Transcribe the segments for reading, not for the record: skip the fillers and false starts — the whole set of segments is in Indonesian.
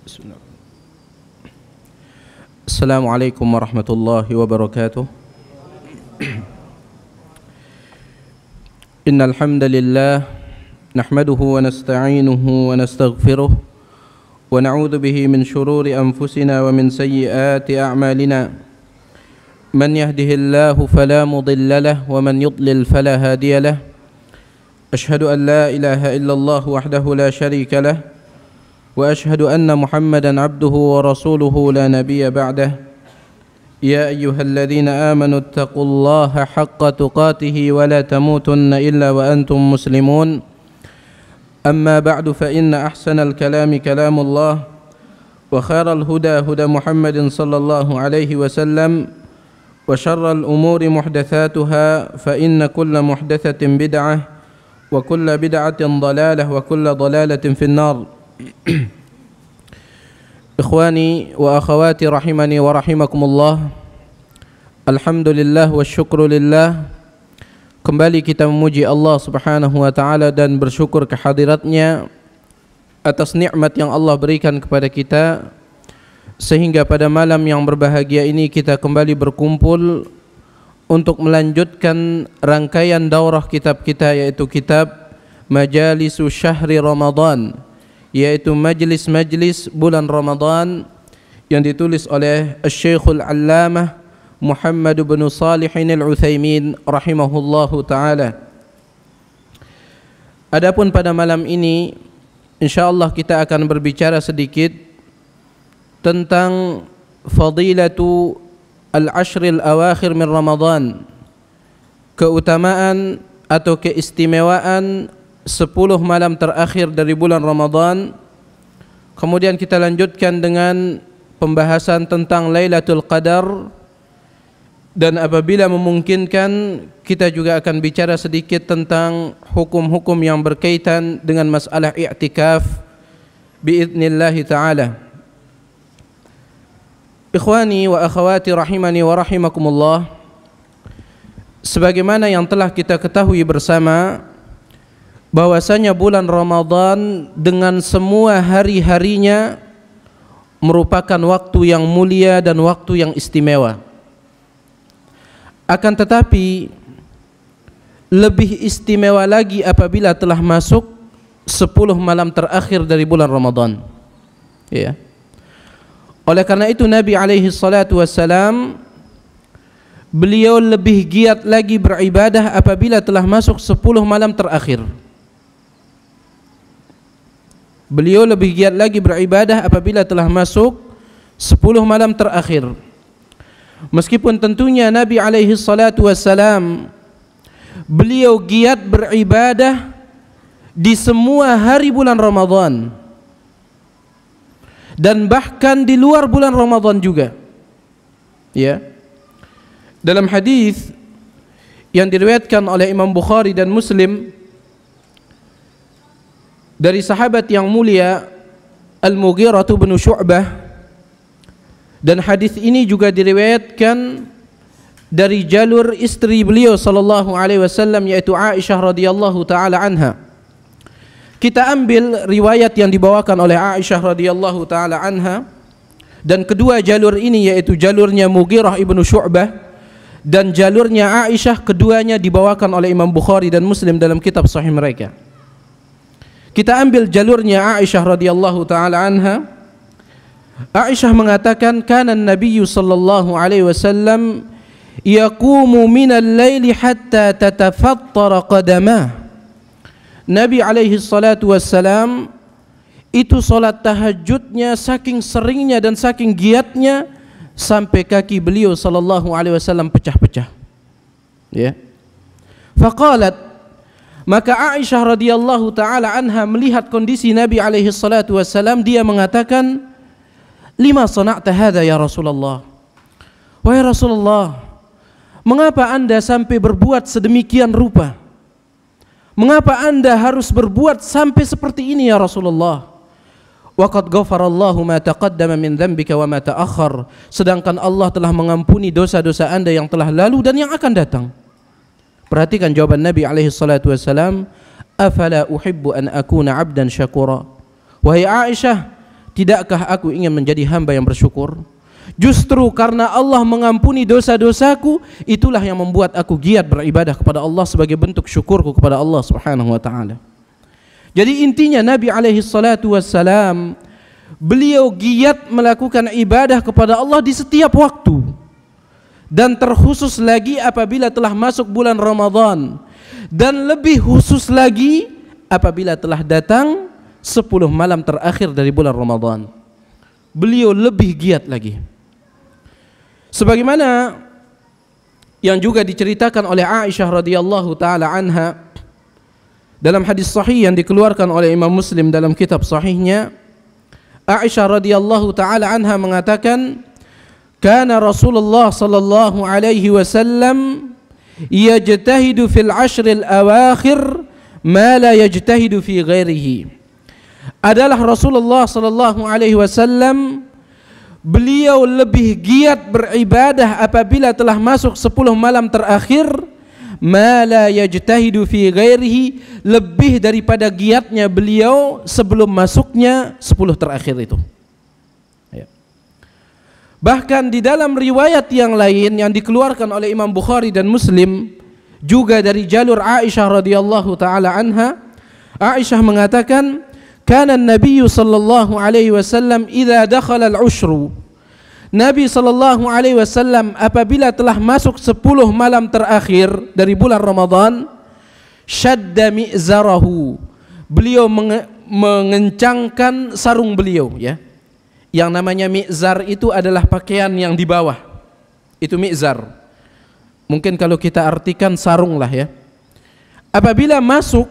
Bismillah. Assalamualaikum warahmatullahi wabarakatuh. Innal hamdalillah nahmaduhu wa nasta'inuhu wa nastaghfiruh wa na'udzu bihi min shururi anfusina wa min sayyiati a'malina. Man yahdihillahu fala mudilla lahu wa man yudlil fala hadiya lahu. Ashhadu an la ilaha illallah wahdahu la syarika lahu وأشهد أن محمدا عبده ورسوله لا نبي بعده يا أيها الذين آمنوا اتقوا الله حق تقاته ولا تموتن إلا وأنتم مسلمون أما بعد فإن أحسن الكلام كلام الله وخير الهدى هدى محمد صلى الله عليه وسلم وشر الأمور محدثاتها فإن كل محدثة بدعة وكل بدعة ضلالة وكل ضلالة في النار. Ikhwani wa akhawati rahimani wa rahimakumullah. Alhamdulillah wa syukrulillah. Kembali kita memuji Allah subhanahu wa ta'ala dan bersyukur kehadiratnya atas nikmat yang Allah berikan kepada kita, sehingga pada malam yang berbahagia ini kita kembali berkumpul untuk melanjutkan rangkaian daurah kitab kita, yaitu kitab Majalisu Syahri Ramadan, yaitu majlis-majlis bulan Ramadan yang ditulis oleh Syekhul Allamah Muhammad bin Shalihin Al-Utsaimin rahimahullahu taala. Adapun pada malam ini insyaallah kita akan berbicara sedikit tentang fadilatu al-ashril awakhir min Ramadan, keutamaan atau keistimewaan 10 malam terakhir dari bulan Ramadan. Kemudian kita lanjutkan dengan pembahasan tentang Lailatul Qadar, dan apabila memungkinkan kita juga akan bicara sedikit tentang hukum-hukum yang berkaitan dengan masalah i'tikaf biidznillah ta'ala. Ikhwani wa akhawati rahimani wa rahimakumullah, sebagaimana yang telah kita ketahui bersama bahwasanya bulan Ramadan dengan semua hari-harinya merupakan waktu yang mulia dan waktu yang istimewa. Akan tetapi lebih istimewa lagi apabila telah masuk 10 malam terakhir dari bulan Ramadan. Ya. Oleh karena itu Nabi alaihi salatu wassalam, beliau lebih giat lagi beribadah apabila telah masuk 10 malam terakhir. Beliau lebih giat lagi beribadah apabila telah masuk 10 malam terakhir. Meskipun tentunya Nabi alaihi salatu wassalam, beliau giat beribadah di semua hari bulan Ramadan, dan bahkan di luar bulan Ramadan juga. Ya. Dalam hadis yang diriwayatkan oleh Imam Bukhari dan Muslim dari sahabat yang mulia Al-Mughirah bin Syu'bah, dan hadis ini juga diriwayatkan dari jalur istri beliau sallallahu alaihi wasallam, yaitu Aisyah radhiyallahu taala anha. Kita ambil riwayat yang dibawakan oleh Aisyah radhiyallahu taala anha, dan kedua jalur ini yaitu jalurnya Mughirah ibnu Syu'bah dan jalurnya Aisyah, keduanya dibawakan oleh Imam Bukhari dan Muslim dalam kitab sahih mereka. Kita ambil jalurnya Aisyah radhiyallahu taala anha. Aisyah mengatakan, kana an-nabiy sallallahu alaihi wasallam yaqumu minal laili hatta tatafattara qadamah. Nabi alaihi salatu wassalam itu salat tahajudnya saking seringnya dan saking giatnya sampai kaki beliau sallallahu alaihi wasallam pecah-pecah. Ya. Faqalat, maka Aisyah radhiyallahu taala anha melihat kondisi Nabi alaihi salatu wassalam, dia mengatakan, lima sana'ta hadza ya Rasulullah? Wahai Rasulullah, mengapa Anda sampai berbuat sedemikian rupa? Mengapa Anda harus berbuat sampai seperti ini ya Rasulullah? Wa qad ghafarallahu ma taqaddama min dzambika wa ma ta'akhkhar, sedangkan Allah telah mengampuni dosa-dosa Anda yang telah lalu dan yang akan datang. Perhatikan jawaban Nabi alaihi salatu wassalam, afala uhibbu an akuna abdan syakura. Wahai Aisyah, tidakkah aku ingin menjadi hamba yang bersyukur? Justru karena Allah mengampuni dosa-dosaku, itulah yang membuat aku giat beribadah kepada Allah sebagai bentuk syukurku kepada Allah Subhanahu wa taala. Jadi intinya Nabi alaihi salatu wassalam, beliau giat melakukan ibadah kepada Allah di setiap waktu, dan terkhusus lagi apabila telah masuk bulan Ramadan, dan lebih khusus lagi apabila telah datang 10 malam terakhir dari bulan Ramadan. Beliau lebih giat lagi. Sebagaimana yang juga diceritakan oleh Aisyah radhiyallahu taala anha dalam hadis sahih yang dikeluarkan oleh Imam Muslim dalam kitab sahihnya, Aisyah radhiyallahu taala anha mengatakan, "Kana Rasulullah sallallahu alaihi wasallam yajtahidu fil ashril awakhir ma la yajtahidu fi ghairihi." Adalah Rasulullah sallallahu alaihi wasallam, beliau lebih giat beribadah apabila telah masuk 10 malam terakhir, ma la yajtahidu fi ghairihi, lebih daripada giatnya beliau sebelum masuknya 10 terakhir itu. Bahkan di dalam riwayat yang lain yang dikeluarkan oleh Imam Bukhari dan Muslim juga dari jalur Aisyah radhiyallahu taala anha, Aisyah mengatakan, kana an-nabiy sallallahu alaihi wasallam idza dakhala al-ushru, Nabi sallallahu alaihi wasallam apabila telah masuk 10 malam terakhir dari bulan Ramadan, syadda mi'zarahu, beliau mengencangkan sarung beliau, ya. Yang namanya mi'zar itu adalah pakaian yang di bawah. Itu mi'zar. Mungkin kalau kita artikan sarung lah, ya. Apabila masuk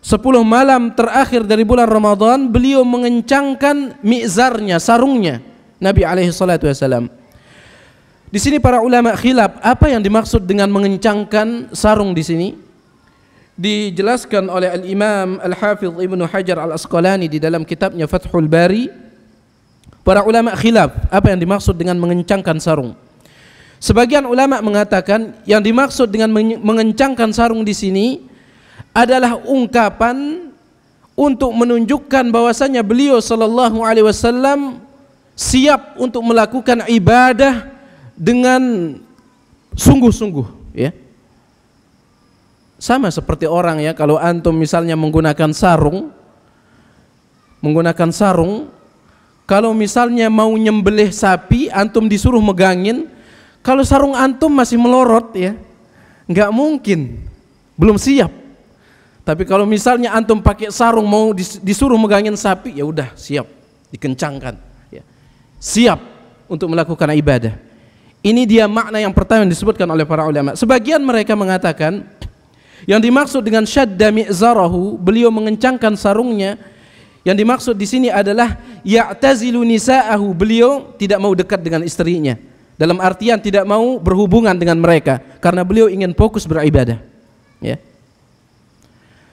10 malam terakhir dari bulan Ramadan, beliau mengencangkan mi'zarnya, sarungnya, Nabi alaihi salatu wasallam. Di sini para ulama khilaf apa yang dimaksud dengan mengencangkan sarung di sini. Dijelaskan oleh Al-Imam Al-Hafidh Ibnu Hajar Al-Asqalani di dalam kitabnya Fathul Bari. Para ulama khilaf apa yang dimaksud dengan mengencangkan sarung. Sebagian ulama mengatakan yang dimaksud dengan mengencangkan sarung di sini adalah ungkapan untuk menunjukkan bahwasanya beliau sallallahu alaihi wasallam siap untuk melakukan ibadah dengan sungguh-sungguh, ya. Sama seperti orang, ya, kalau antum misalnya menggunakan sarung, kalau misalnya mau nyembelih sapi, antum disuruh megangin, kalau sarung antum masih melorot, ya, nggak mungkin, belum siap. Tapi kalau misalnya antum pakai sarung mau disuruh megangin sapi, ya udah siap, dikencangkan, ya. Siap untuk melakukan ibadah. Ini dia makna yang pertama yang disebutkan oleh para ulama. Sebagian mereka mengatakan yang dimaksud dengan syadda mi'zarahu, beliau mengencangkan sarungnya, yang dimaksud di sini adalah ya'tazilu nisa'ahu, beliau tidak mau dekat dengan istrinya. Dalam artian tidak mau berhubungan dengan mereka karena beliau ingin fokus beribadah, ya.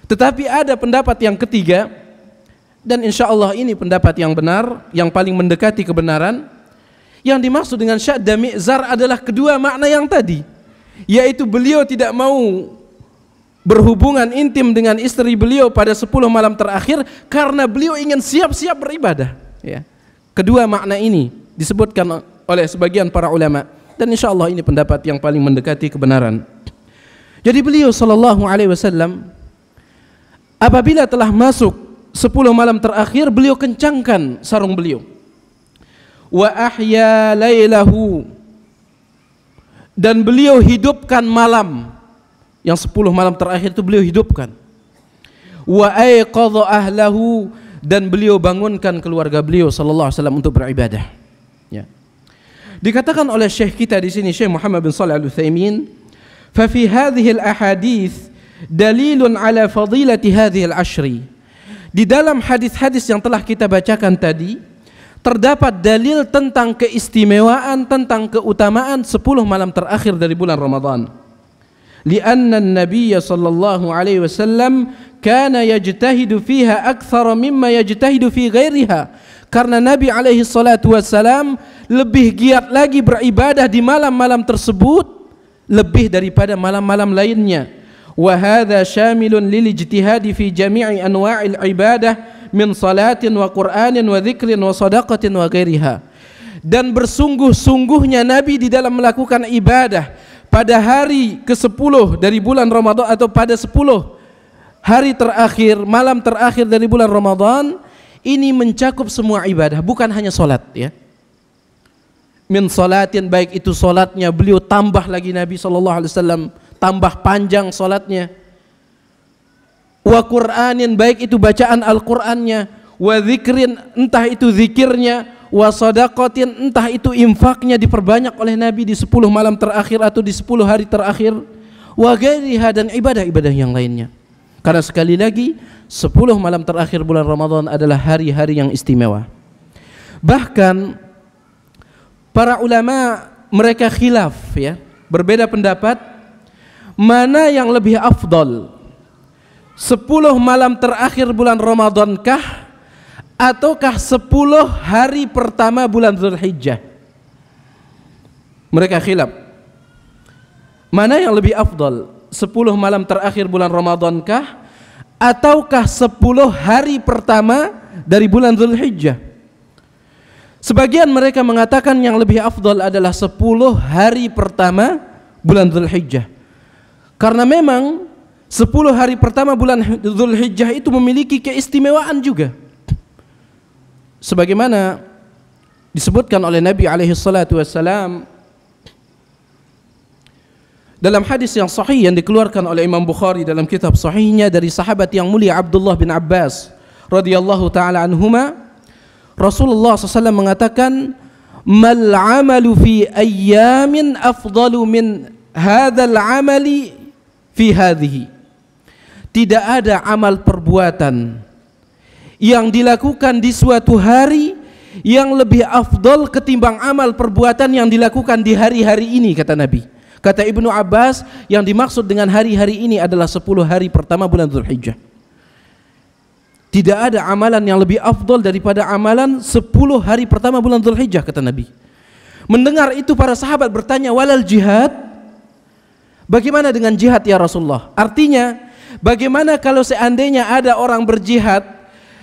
Tetapi ada pendapat yang ketiga, dan insya Allah ini pendapat yang benar, yang paling mendekati kebenaran. Yang dimaksud dengan syadda mi'zar adalah kedua makna yang tadi, yaitu beliau tidak mau berhubungan intim dengan istri beliau pada 10 malam terakhir karena beliau ingin siap-siap beribadah, ya. Kedua makna ini disebutkan oleh sebagian para ulama, dan insya Allah ini pendapat yang paling mendekati kebenaran. Jadi beliau sallallahu alaihi wasallam apabila telah masuk 10 malam terakhir, beliau kencangkan sarung beliau. Wa ahya lailahu, dan beliau hidupkan malam yang 10 malam terakhir itu beliau hidupkan. Wa aiqadha ahlahu, dan beliau bangunkan keluarga beliau sallallahu alaihi wasallam untuk beribadah, ya. Dikatakan oleh syekh kita di sini, Syekh Muhammad bin Shalih Al-Utsaimin, fa fi hadhihi al-ahadits dalilun ala fadilati hadhihi al-ashri. Di dalam hadis-hadis yang telah kita bacakan tadi terdapat dalil tentang keistimewaan, tentang keutamaan 10 malam terakhir dari bulan Ramadan. Lianna an-nabiy sallallahu alaihi wasallam kana yajtahidu fiha akthara mimma yajtahidu fi ghairiha. Karena Nabi alaihi salatu wasallam lebih giat lagi beribadah di malam-malam tersebut lebih daripada malam-malam lainnya. Wa hadza syamilun lil ijtihadi fi jami'i anwa'il ibadah min salatin wa qur'anin wa dzikrin wa shadaqatin wa ghairiha. Dan bersungguh-sungguhnya Nabi di dalam melakukan ibadah pada hari ke-10 dari bulan Ramadan, atau pada 10 hari terakhir, malam terakhir dari bulan Ramadan. Ini mencakup semua ibadah, bukan hanya salat ya. Min salatin, baik itu salatnya beliau tambah lagi, Nabi SAW tambah panjang salatnya. Wa Qur'anin, baik itu bacaan Al-Qur'annya. Wa dzikrin, entah itu zikirnya. Wa shadaqatin, entah itu infaknya diperbanyak oleh Nabi di 10 malam terakhir atau di 10 hari terakhir. Wa ghairiha, dan ibadah-ibadah yang lainnya. Karena sekali lagi 10 malam terakhir bulan Ramadan adalah hari-hari yang istimewa. Bahkan para ulama mereka khilaf ya, berbeda pendapat mana yang lebih afdal, 10 malam terakhir bulan Ramadan kah, ataukah 10 hari pertama bulan Dzulhijjah. Mereka khilaf mana yang lebih afdal, 10 malam terakhir bulan Ramadan kah, ataukah 10 hari pertama dari bulan Dzulhijjah. Sebagian mereka mengatakan yang lebih afdal adalah 10 hari pertama bulan Dzulhijjah, karena memang 10 hari pertama bulan Dzulhijjah itu memiliki keistimewaan juga, sebagaimana disebutkan oleh Nabi alaihi salatu wassalam dalam hadis yang sahih yang dikeluarkan oleh Imam Bukhari dalam kitab sahihnya dari sahabat yang mulia Abdullah bin Abbas radhiyallahu taala anhuma, Rasulullah SAW mengatakan, mal amalu fi ayyamin afdalu min hadzal amali fi hadhihi. Tidak ada amal perbuatan yang dilakukan di suatu hari yang lebih afdal ketimbang amal perbuatan yang dilakukan di hari-hari ini, kata Nabi. Kata Ibnu Abbas, yang dimaksud dengan hari-hari ini adalah 10 hari pertama bulan Dzulhijjah. Tidak ada amalan yang lebih afdal daripada amalan 10 hari pertama bulan Dzulhijjah, kata Nabi. Mendengar itu para sahabat bertanya, walal jihad? Bagaimana dengan jihad ya Rasulullah? Artinya, bagaimana kalau seandainya ada orang berjihad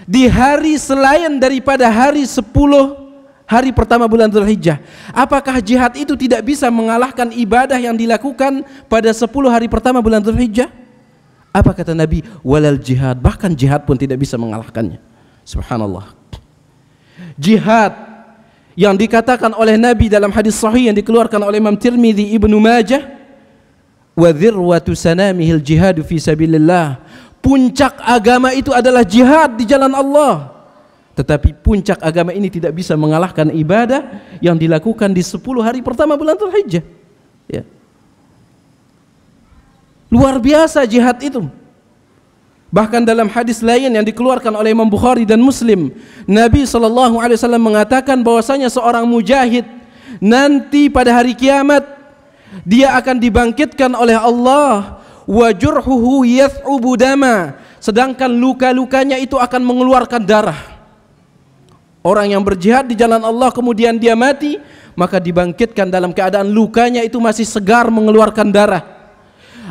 di hari selain daripada hari 10 hari pertama bulan Dzulhijjah? Apakah jihad itu tidak bisa mengalahkan ibadah yang dilakukan pada 10 hari pertama bulan Dzulhijjah? Apa kata Nabi? Walal jihad, bahkan jihad pun tidak bisa mengalahkannya. Subhanallah. Jihad yang dikatakan oleh Nabi dalam hadis sahih yang dikeluarkan oleh Imam Tirmidzi, Ibnu Majah, wa dzirwatu sanamihil jihadu fi sabilillah. Puncak agama itu adalah jihad di jalan Allah. Tetapi puncak agama ini tidak bisa mengalahkan ibadah yang dilakukan di 10 hari pertama bulan Dzulhijjah. Ya. Luar biasa jihad itu. Bahkan dalam hadis lain yang dikeluarkan oleh Imam Bukhari dan Muslim, Nabi SAW mengatakan bahwasanya seorang mujahid nanti pada hari kiamat dia akan dibangkitkan oleh Allah, wa jurhuhu yath'ubu dama, sedangkan luka-lukanya itu akan mengeluarkan darah. Orang yang berjihad di jalan Allah kemudian dia mati, maka dibangkitkan dalam keadaan lukanya itu masih segar mengeluarkan darah.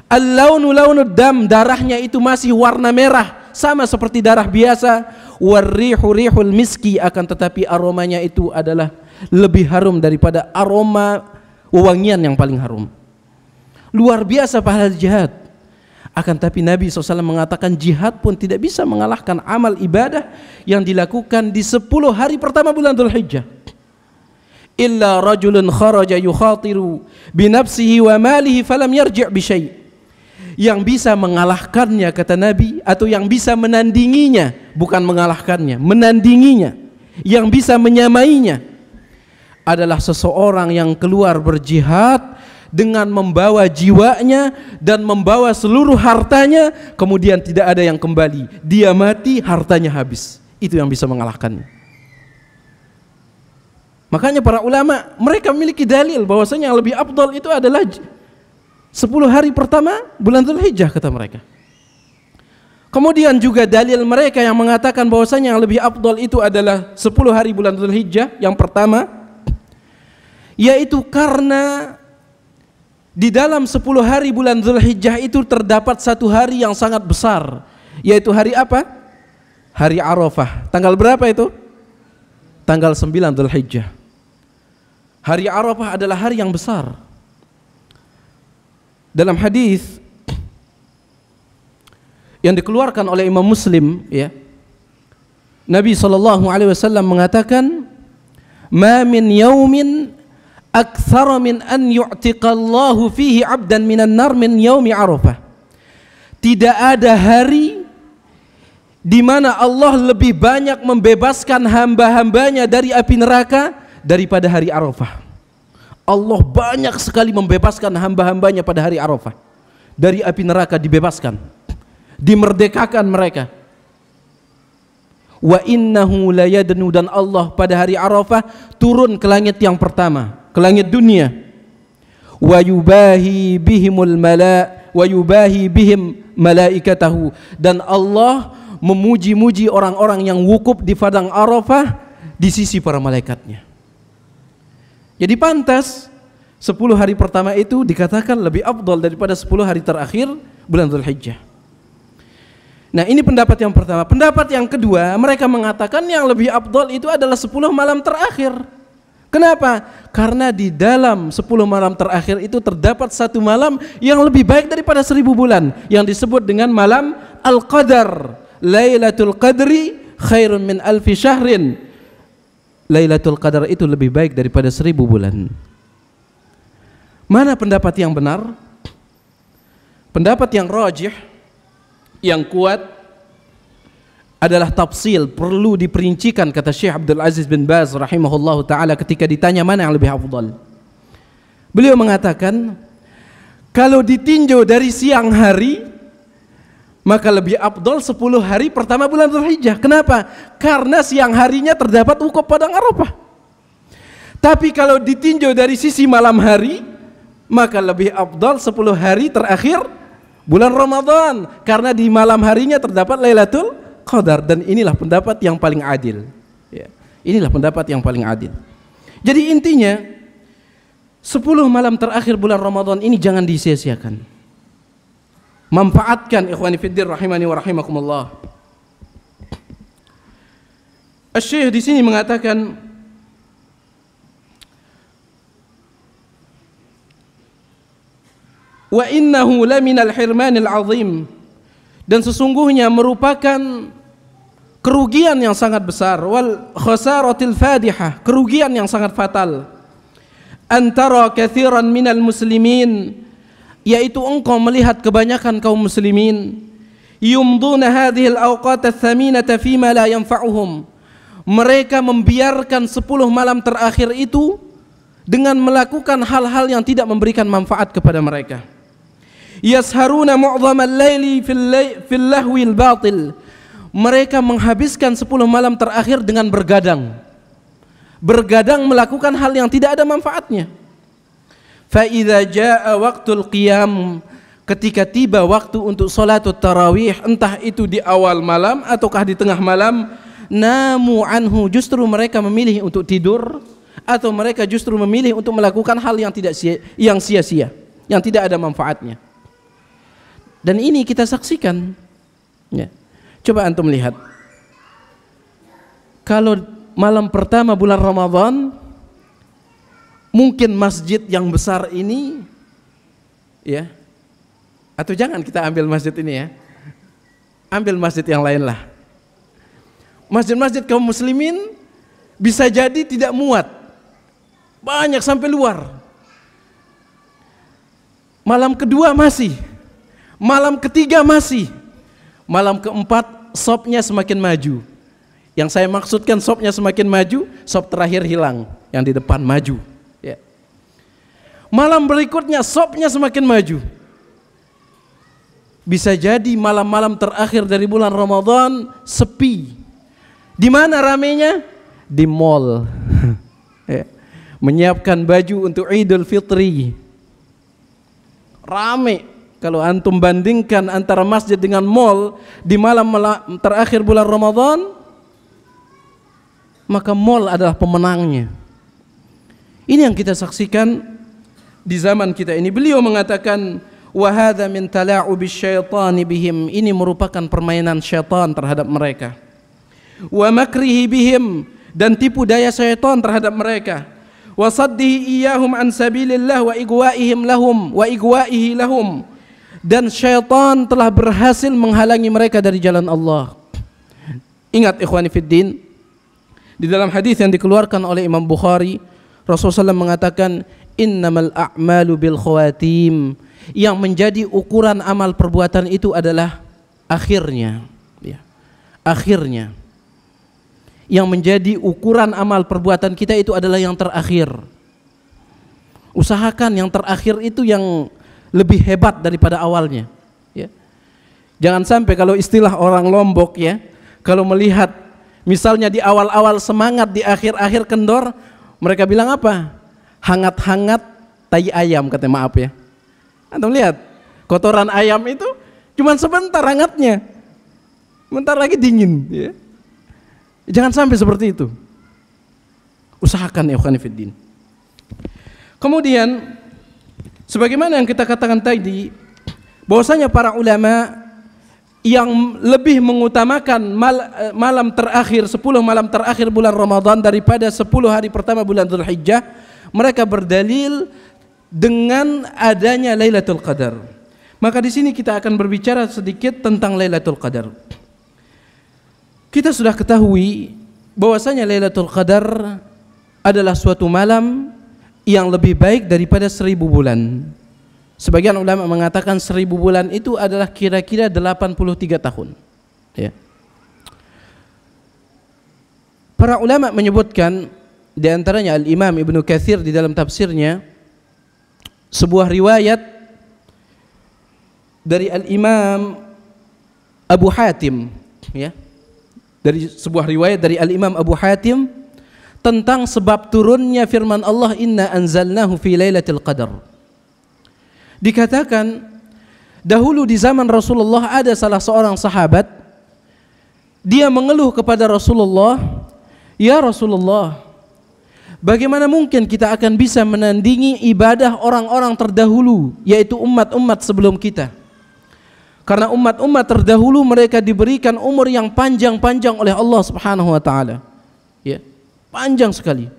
Al-launu launud dam, darahnya itu masih warna merah sama seperti darah biasa. Warrihu rihul miski, akan tetapi aromanya itu adalah lebih harum daripada aroma wewangian yang paling harum. Luar biasa pahala jihad. Akan tapi Nabi SAW mengatakan jihad pun tidak bisa mengalahkan amal ibadah yang dilakukan di 10 hari pertama bulan Dzulhijjah. Illa rajulun kharaja yukhatiru binafsihi wa malihi falam yarji' bi syai'. Yang bisa mengalahkannya, kata Nabi, atau yang bisa menandinginya, bukan mengalahkannya, menandinginya, yang bisa menyamainya adalah seseorang yang keluar berjihad dengan membawa jiwanya dan membawa seluruh hartanya, kemudian tidak ada yang kembali, dia mati, hartanya habis. Itu yang bisa mengalahkannya. Makanya para ulama mereka memiliki dalil bahwasanya yang lebih afdal itu adalah 10 hari pertama bulan Dzulhijjah, kata mereka. Kemudian juga dalil mereka yang mengatakan bahwasanya yang lebih afdal itu adalah 10 hari bulan Dzulhijjah yang pertama, yaitu karena di dalam 10 hari bulan Dzulhijjah itu terdapat satu hari yang sangat besar, yaitu hari apa? hari Arafah. Tanggal berapa itu? Tanggal 9 Dzulhijjah. Hari Arafah adalah hari yang besar. Dalam hadis yang dikeluarkan oleh Imam Muslim, ya, Nabi SAW mengatakan, "Ma min yaumin aktsara min an yu'tiqallahu fihi 'abdan minan nar min yaumi Arafah." Tidak ada hari di mana Allah lebih banyak membebaskan hamba-hambanya dari api neraka daripada hari Arafah. Allah banyak sekali membebaskan hamba-hambanya pada hari Arafah. Dari api neraka dibebaskan, dimerdekakan mereka. Wa innahu layadnu, dan Allah pada hari Arafah turun ke langit yang pertama, ke langit dunia. Wa yubahi bihimul bihim malaikatahu, dan Allah memuji-muji orang-orang yang wukuf di padang Arafah di sisi para malaikatnya. Jadi pantas 10 hari pertama itu dikatakan lebih afdal daripada 10 hari terakhir bulan Dzulhijjah. Nah, ini pendapat yang pertama. Pendapat yang kedua, mereka mengatakan yang lebih afdal itu adalah 10 malam terakhir. Kenapa? Karena di dalam 10 malam terakhir itu terdapat satu malam yang lebih baik daripada 1000 bulan, yang disebut dengan malam Al-Qadar. Lailatul Qadri khairun min alfi syahrin. Lailatul Qadar itu lebih baik daripada 1000 bulan. Mana pendapat yang benar? Pendapat yang rajih, yang kuat adalah tafsil, perlu diperincikan, kata Syekh Abdul Aziz bin Baz rahimahullahu taala ketika ditanya mana yang lebih afdal. Beliau mengatakan, kalau ditinjau dari siang hari, maka lebih afdal 10 hari pertama bulan Dzulhijjah. Kenapa? Karena siang harinya terdapat wukuf padang Arafah. Tapi kalau ditinjau dari sisi malam hari, maka lebih afdal 10 hari terakhir bulan Ramadan, karena di malam harinya terdapat Lailatul Qadar. Dan inilah pendapat yang paling adil, ya. Inilah pendapat yang paling adil. Jadi intinya 10 malam terakhir bulan Ramadan ini jangan disia-siakan. Manfaatkan, ikhwani fiddin rahimani wa rahimakumullah. Asy-Syaikh di sini mengatakan, wa innahu laminal hirmanil azim, dan sesungguhnya merupakan kerugian yang sangat besar, wal khasaratil fadihah, kerugian yang sangat fatal, antara katsiran minal muslimin, yaitu engkau melihat kebanyakan kaum muslimin yumduna hadhil awqat ats-tsaminata fima la yanfa'uhum, mereka membiarkan 10 malam terakhir itu dengan melakukan hal-hal yang tidak memberikan manfaat kepada mereka. Yasharuna mu'dhamal laili fil lahwil batil, mereka menghabiskan 10 malam terakhir dengan bergadang melakukan hal yang tidak ada manfaatnya. Fa'idha ja'a waktul qiyam, ketika tiba waktu untuk salatut tarawih, entah itu di awal malam ataukah di tengah malam, namu anhu, justru mereka memilih untuk tidur, atau mereka justru memilih untuk melakukan hal yang sia-sia, yang tidak ada manfaatnya. Dan ini kita saksikan, ya. Coba antum lihat, kalau malam pertama bulan Ramadan, mungkin masjid yang besar ini, ya, atau jangan kita ambil masjid ini, ya, ambil masjid yang lain lah. Masjid-masjid kaum muslimin bisa jadi tidak muat, banyak sampai luar. Malam kedua masih, malam ketiga masih, malam keempat sopnya semakin maju. Yang saya maksudkan sopnya semakin maju, sop terakhir hilang, yang di depan maju. Malam berikutnya sopnya semakin maju. Bisa jadi malam-malam terakhir dari bulan Ramadan sepi. Di mana ramenya? Di mall. Menyiapkan baju untuk Idul Fitri. Rame. Kalau antum bandingkan antara masjid dengan mall di malam terakhir bulan Ramadan, maka mall adalah pemenangnya. Ini yang kita saksikan di zaman kita ini. Beliau mengatakan, wa hadza min tala'ubish syaitani bihim, ini merupakan permainan syaitan terhadap mereka. wa makrihi bihim, dan tipu daya syaitan terhadap mereka, wa saddihi iyyahum an sabilillah wa igwaihi lahum, dan syaitan telah berhasil menghalangi mereka dari jalan Allah. Ingat ikhwani fiddin, di dalam hadis yang dikeluarkan oleh Imam Bukhari, Rasulullah SAW mengatakan, innamal a'malu bil khawatim, yang menjadi ukuran amal perbuatan itu adalah akhirnya, ya, akhirnya. Yang menjadi ukuran amal perbuatan kita itu adalah yang terakhir. Usahakan yang terakhir itu yang lebih hebat daripada awalnya, ya. Jangan sampai kalau istilah orang Lombok, ya, kalau melihat misalnya di awal-awal semangat, di akhir-akhir kendor, mereka bilang apa? Hangat-hangat tai ayam, katanya, maaf ya. Antum lihat, kotoran ayam itu cuma sebentar hangatnya, bentar lagi dingin, ya. Jangan sampai seperti itu. Usahakan ya ikhwan fiddin. Kemudian sebagaimana yang kita katakan tadi, bahwasanya para ulama yang lebih mengutamakan malam terakhir, 10 malam terakhir bulan Ramadan daripada 10 hari pertama bulan Dzulhijjah, mereka berdalil dengan adanya Lailatul Qadar. Maka di sini kita akan berbicara sedikit tentang Lailatul Qadar. Kita sudah ketahui bahwasanya Lailatul Qadar adalah suatu malam yang lebih baik daripada 1000 bulan. Sebagian ulama mengatakan 1000 bulan itu adalah kira-kira 83 tahun, ya. Para ulama menyebutkan, di antaranya Al-Imam Ibnu Katsir di dalam tafsirnya, sebuah riwayat dari Al-Imam Abu Hatim, ya, dari sebuah riwayat dari Al-Imam Abu Hatim tentang sebab turunnya firman Allah, inna anzalnahu fi lailatul qadar. Dikatakan dahulu di zaman Rasulullah ada salah seorang sahabat, dia mengeluh kepada Rasulullah, ya Rasulullah, bagaimana mungkin kita akan bisa menandingi ibadah orang-orang terdahulu, yaitu umat-umat sebelum kita? Karena umat-umat terdahulu mereka diberikan umur yang panjang-panjang oleh Allah Subhanahu wa taala. Ya, panjang sekali.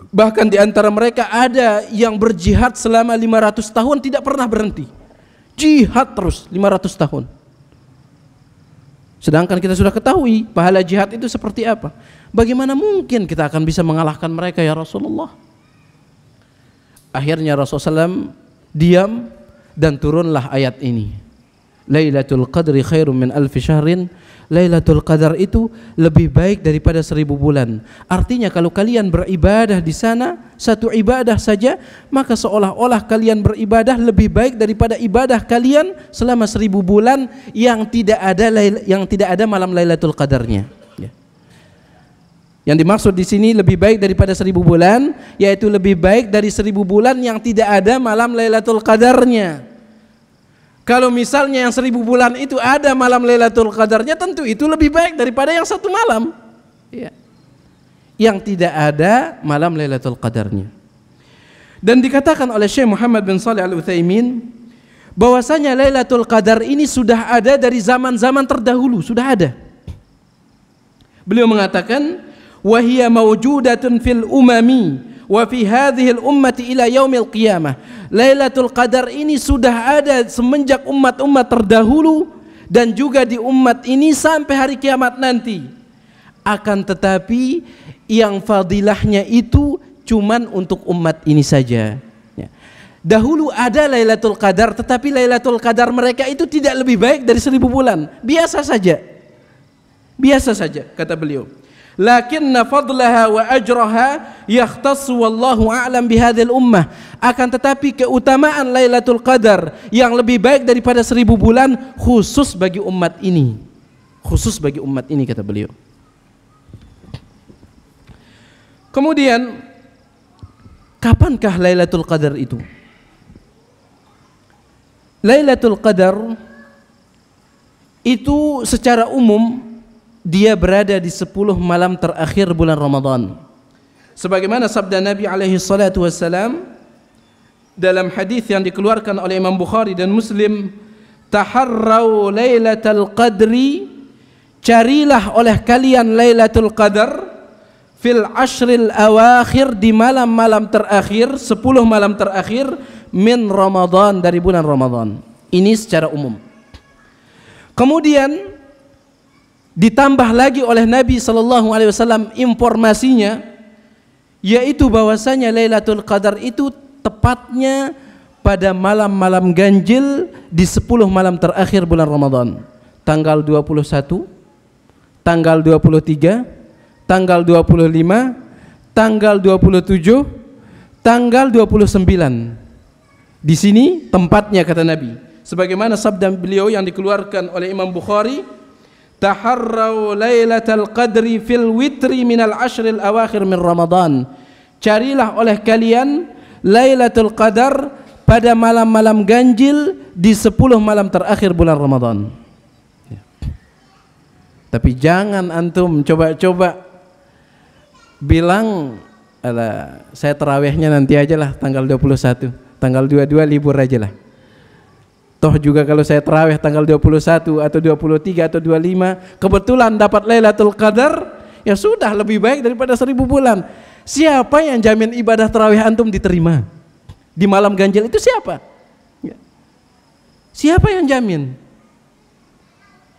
Bahkan di antara mereka ada yang berjihad selama 500 tahun tidak pernah berhenti. Jihad terus 500 tahun. Sedangkan kita sudah ketahui pahala jihad itu seperti apa. Bagaimana mungkin kita akan bisa mengalahkan mereka ya Rasulullah? Akhirnya Rasulullah SAW diam dan turunlah ayat ini. Lailatul Qadri khairum min alfi syahrin. Lailatul Qadar itu lebih baik daripada 1000 bulan. Artinya kalau kalian beribadah di sana, satu ibadah saja, maka seolah-olah kalian beribadah lebih baik daripada ibadah kalian selama 1000 bulan yang tidak ada malam Lailatul Qadarnya. Ya. Yang dimaksud di sini lebih baik daripada 1000 bulan, yaitu lebih baik dari 1000 bulan yang tidak ada malam Lailatul Qadarnya. Kalau misalnya yang 1000 bulan itu ada malam Lailatul Qadarnya, tentu itu lebih baik daripada yang satu malam, ya, yang tidak ada malam Lailatul Qadarnya. Dan dikatakan oleh Syekh Muhammad bin Shalih Al-Utsaimin bahwasanya Lailatul Qadar ini sudah ada dari zaman-zaman terdahulu, sudah ada. Beliau mengatakan, wa hiya mawjudatun fil umami wa fi hadhihi al-ummati ila yaumil qiyamah. Lailatul Qadar ini sudah ada semenjak umat-umat terdahulu dan juga di umat ini sampai hari kiamat nanti. Akan tetapi yang fadilahnya itu cuman untuk umat ini saja. Ya. Dahulu ada Lailatul Qadar, tetapi Lailatul Qadar mereka itu tidak lebih baik dari 1000 bulan. Biasa saja. Biasa saja, kata beliau. Lakinna fadlaha wa ajraha yakhtassu wallahu a'lam bihadhil ummah. Akan tetapi keutamaan Lailatul Qadar yang lebih baik daripada 1000 bulan khusus bagi umat ini. Khusus bagi umat ini, kata beliau. Kemudian kapankah Lailatul Qadar itu? Lailatul Qadar itu secara umum dia berada di 10 malam terakhir bulan Ramadan. Sebagaimana sabda Nabi alaihi salatu wassalam dalam hadis yang dikeluarkan oleh Imam Bukhari dan Muslim, taharrau lailatal qadri, carilah oleh kalian Lailatul Qadar fil ashril awakhir, di malam-malam terakhir, 10 malam terakhir min Ramadan, dari bulan Ramadan. Ini secara umum. Kemudian ditambah lagi oleh Nabi SAW informasinya, yaitu bahwasanya Lailatul Qadar itu tepatnya pada malam-malam ganjil di 10 malam terakhir bulan Ramadan. Tanggal 21, tanggal 23, tanggal 25, tanggal 27, tanggal 29. Di sini tempatnya, kata Nabi. Sebagaimana sabda beliau yang dikeluarkan oleh Imam Bukhari, taharrau lailatal qadri fil witri minal ashril awakhir min Ramadan. Carilah oleh kalian Lailatul Qadar pada malam-malam ganjil di 10 malam terakhir bulan Ramadan. Tapi jangan antum coba-coba bilang, alah, saya tarawihnya nanti aja lah tanggal 21, tanggal 22 libur aja lah. Toh juga kalau saya tarawih tanggal 21 atau 23 atau 25 kebetulan dapat Lailatul Qadar, ya sudah, lebih baik daripada 1000 bulan. Siapa yang jamin ibadah tarawih antum diterima di malam ganjil itu? Siapa? Siapa yang jamin?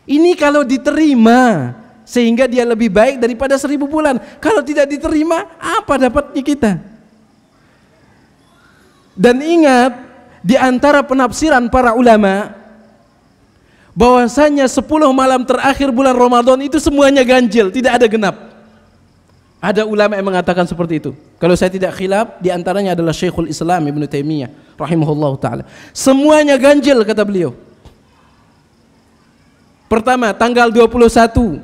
Ini kalau diterima sehingga dia lebih baik daripada 1000 bulan. Kalau tidak diterima, apa dapatnya kita? Dan ingat, di antara penafsiran para ulama bahwasanya 10 malam terakhir bulan Ramadan itu semuanya ganjil, tidak ada genap. Ada ulama yang mengatakan seperti itu. Kalau saya tidak khilaf, di antaranya adalah Syekhul Islam Ibnu Taimiyah rahimahullahu taala. Semuanya ganjil, kata beliau. Pertama, tanggal 21.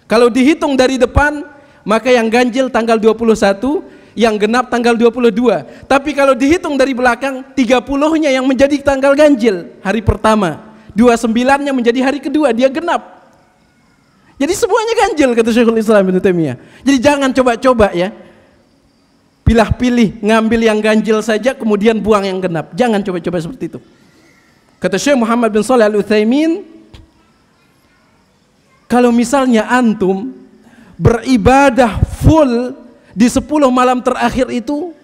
Kalau dihitung dari depan, maka yang ganjil tanggal 21, yang genap tanggal 22. Tapi kalau dihitung dari belakang, 30-nya yang menjadi tanggal ganjil hari pertama, 29-nya menjadi hari kedua, dia genap. Jadi semuanya ganjil, kata Syekhul Islam Ibnu Taimiyah. Jadi jangan coba-coba ya, pilih-pilih ngambil yang ganjil saja kemudian buang yang genap. Jangan coba-coba seperti itu. Kata Syekh Muhammad bin Shalih Al-Utsaimin, kalau misalnya antum beribadah full di 10 malam terakhir itu,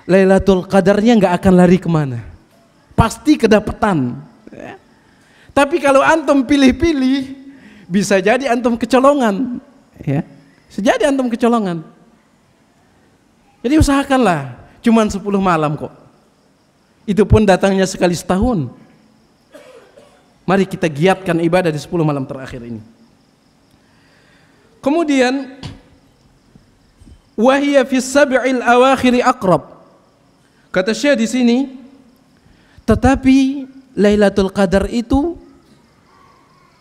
Lailatul Qadarnya nggak akan lari kemana, pasti kedapatan. Tapi kalau antum pilih-pilih, bisa jadi antum kecolongan, ya. Bisa jadi antum kecolongan. Jadi usahakanlah, cuman 10 malam kok. Itu pun datangnya sekali setahun. Mari kita giatkan ibadah di 10 malam terakhir ini. Kemudian wahia fi sab'il awakhir aqrab. Kata Syekh di sini, tetapi Lailatul Qadar itu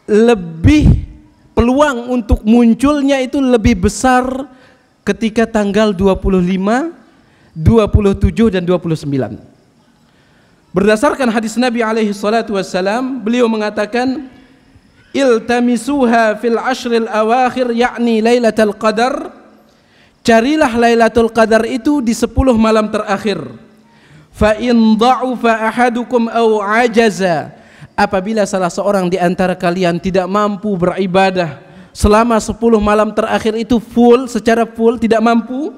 lebih, peluang untuk munculnya itu lebih besar ketika tanggal 25, 27 dan 29. Berdasarkan hadis Nabi alaihi salatu wassalam, beliau mengatakan, iltamisuha fil ashril awakhir, yakni Lailatul Qadar. Carilah Lailatul Qadar itu di 10 malam terakhir. Fa in dha'ufa ahadukum aw ajaza, apabila salah seorang di antara kalian tidak mampu beribadah selama 10 malam terakhir itu full, secara full tidak mampu,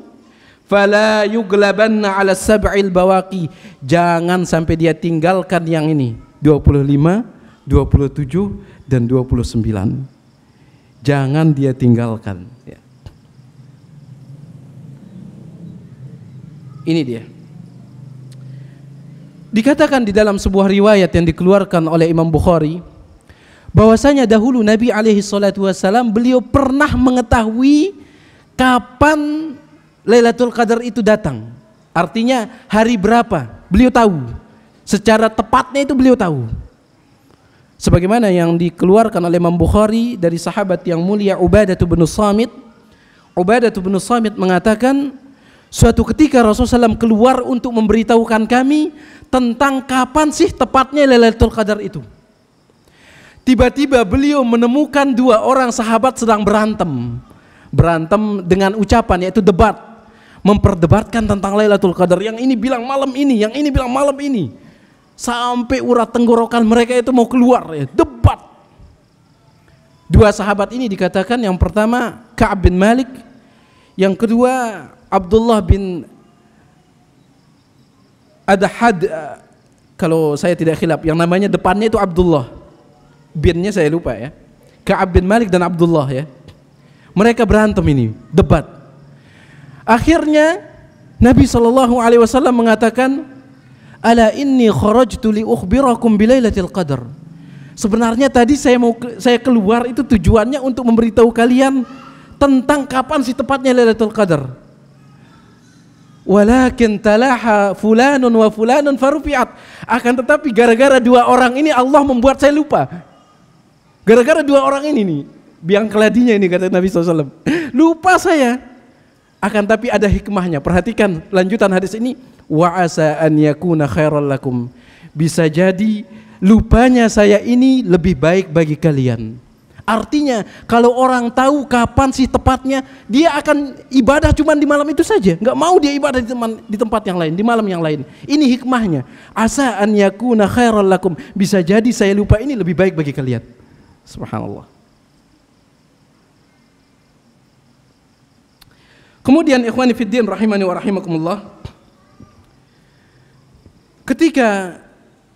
fala yuglabanna ala sab'il bawaqi, jangan sampai dia tinggalkan yang ini 25, 27 dan 29. Jangan dia tinggalkan, ya. Ini dia. Dikatakan di dalam sebuah riwayat yang dikeluarkan oleh Imam Bukhari, bahwasanya dahulu Nabi alaihi salatu wassalam beliau pernah mengetahui kapan Lailatul Qadar itu datang. Artinya hari berapa, beliau tahu. Secara tepatnya itu beliau tahu. Sebagaimana yang dikeluarkan oleh Imam Bukhari dari sahabat yang mulia Ubadah bin Samit. Ubadah bin Samit mengatakan, suatu ketika Rasulullah SAW keluar untuk memberitahukan kami tentang kapan sih tepatnya Lailatul Qadar itu. Tiba-tiba beliau menemukan 2 orang sahabat sedang berantem dengan ucapan, yaitu debat, memperdebatkan tentang Lailatul Qadar. Yang ini bilang malam ini, yang ini bilang malam ini, sampai urat tenggorokan mereka itu mau keluar, ya, debat. Dua sahabat ini dikatakan, yang pertama Ka'ab bin Malik, yang kedua Abdullah bin Adhad, kalau saya tidak khilaf, yang namanya depannya itu Abdullah, binnya saya lupa ya. Ka'ab bin Malik dan Abdullah ya. Mereka berantem ini, debat. Akhirnya Nabi SAW mengatakan, ala inni kharajtu li ukhbirakum bilailatul qadar. Sebenarnya tadi saya keluar itu tujuannya untuk memberitahu kalian tentang kapan sih tepatnya Lailatul Qadar. Walakin talaha fulanun wa fulanun farufiat. Akan tetapi gara-gara dua orang ini Allah membuat saya lupa. Gara-gara dua orang ini nih, biang keladinya ini, kata Nabi SAW. Lupa saya. Akan tapi ada hikmahnya. Perhatikan lanjutan hadis ini. Wa asa an yakuna khairal lakum. Bisa jadi lupanya saya ini lebih baik bagi kalian. Artinya kalau orang tahu kapan sih tepatnya, dia akan ibadah cuma di malam itu saja, nggak mau dia ibadah di tempat yang lain, di malam yang lain. Ini hikmahnya. Asa an yakuna khairal lakum. Bisa jadi saya lupa ini lebih baik bagi kalian. Subhanallah. Kemudian ikhwani fiddin rahimani wa rahimakumullah, ketika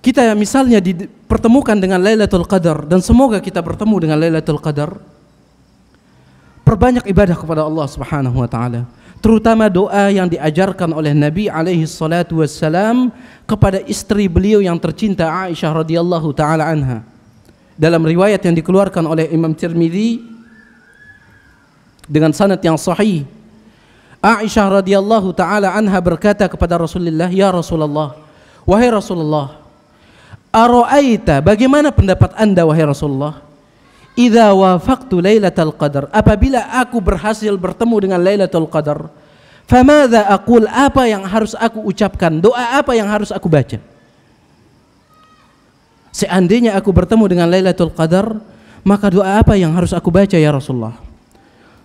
kita misalnya dipertemukan dengan Lailatul Qadar, dan semoga kita bertemu dengan Lailatul Qadar, perbanyak ibadah kepada Allah Subhanahu wa taala, terutama doa yang diajarkan oleh Nabi alaihi salatu wassalam kepada istri beliau yang tercinta Aisyah radhiyallahu taala anha. Dalam riwayat yang dikeluarkan oleh Imam Tirmidzi dengan sanad yang sahih, Aisyah radhiyallahu taala anha berkata kepada Rasulullah, "Ya Rasulullah, wahai Rasulullah, ara'aita, bagaimana pendapat Anda wahai Rasulullah, idza wafaqtu Lailatul Qadar, apabila aku berhasil bertemu dengan Lailatul Qadar, famadza aqul, apa yang harus aku ucapkan, doa apa yang harus aku baca? Seandainya aku bertemu dengan Lailatul Qadar, maka doa apa yang harus aku baca ya Rasulullah?"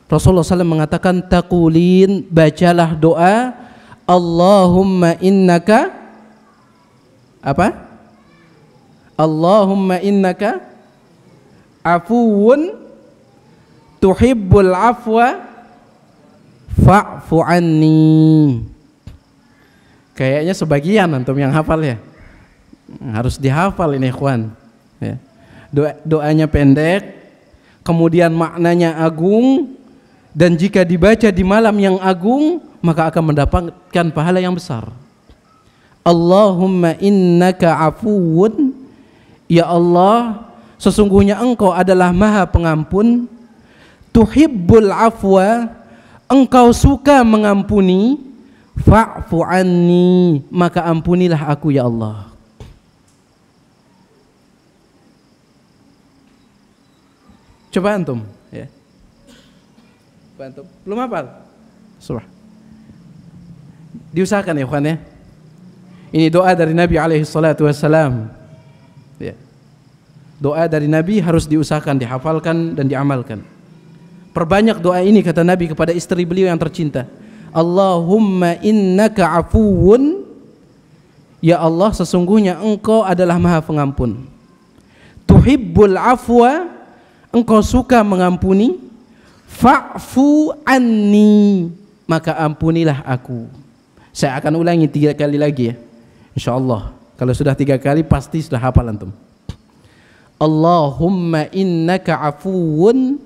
Rasulullah SAW mengatakan, taqulin, bacalah doa Allahumma innaka apa? Allahumma innaka afuwun tuhibbul afwa fa'fu anni. Kayaknya sebagian antum yang hafal ya. Harus dihafal ini ikhwan ya. Doanya pendek, kemudian maknanya agung, dan jika dibaca di malam yang agung maka akan mendapatkan pahala yang besar. Allahumma innaka afuwun, ya Allah, sesungguhnya Engkau adalah Maha Pengampun, tuhibbul afwa, Engkau suka mengampuni, fa'fu anni, maka ampunilah aku ya Allah. Coba antum ya. Coba antum. Belum hafal? Surah. Diusahakan ya ikhwan ya. Ini doa dari Nabi alaihi salatu wassalam ya. Doa dari Nabi harus diusahakan, dihafalkan dan diamalkan. Perbanyak doa ini kata Nabi kepada istri beliau yang tercinta. Allahumma innaka afuwun, ya Allah, sesungguhnya Engkau adalah Maha Pengampun. Tuhibbul afwa, Engkau suka mengampuni. Fa'fu anni, maka ampunilah aku. Saya akan ulangi 3 kali lagi ya, insyaallah. Kalau sudah 3 kali pasti sudah hafal antum. Allahumma innaka afuwun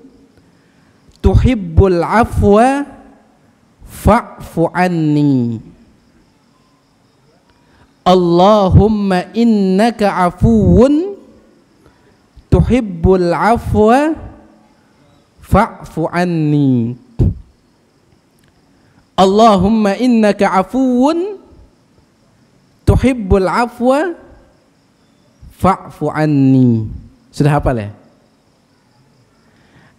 tuhibbul afwa fa'fu anni. Allahumma innaka afuwun tuhibbul afwa fa'fu anni. Allahumma innaka afuwun tuhibbul afwa fa'fu anni. Sudah hafal ya?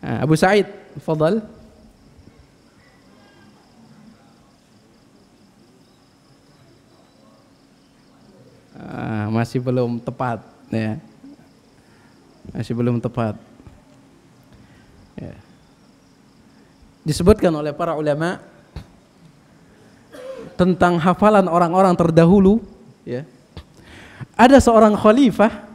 Abu Sa'id, fadal. Masih belum tepat ya. Masih belum tepat ya. Disebutkan oleh para ulama tentang hafalan orang-orang terdahulu ya. Ada seorang khalifah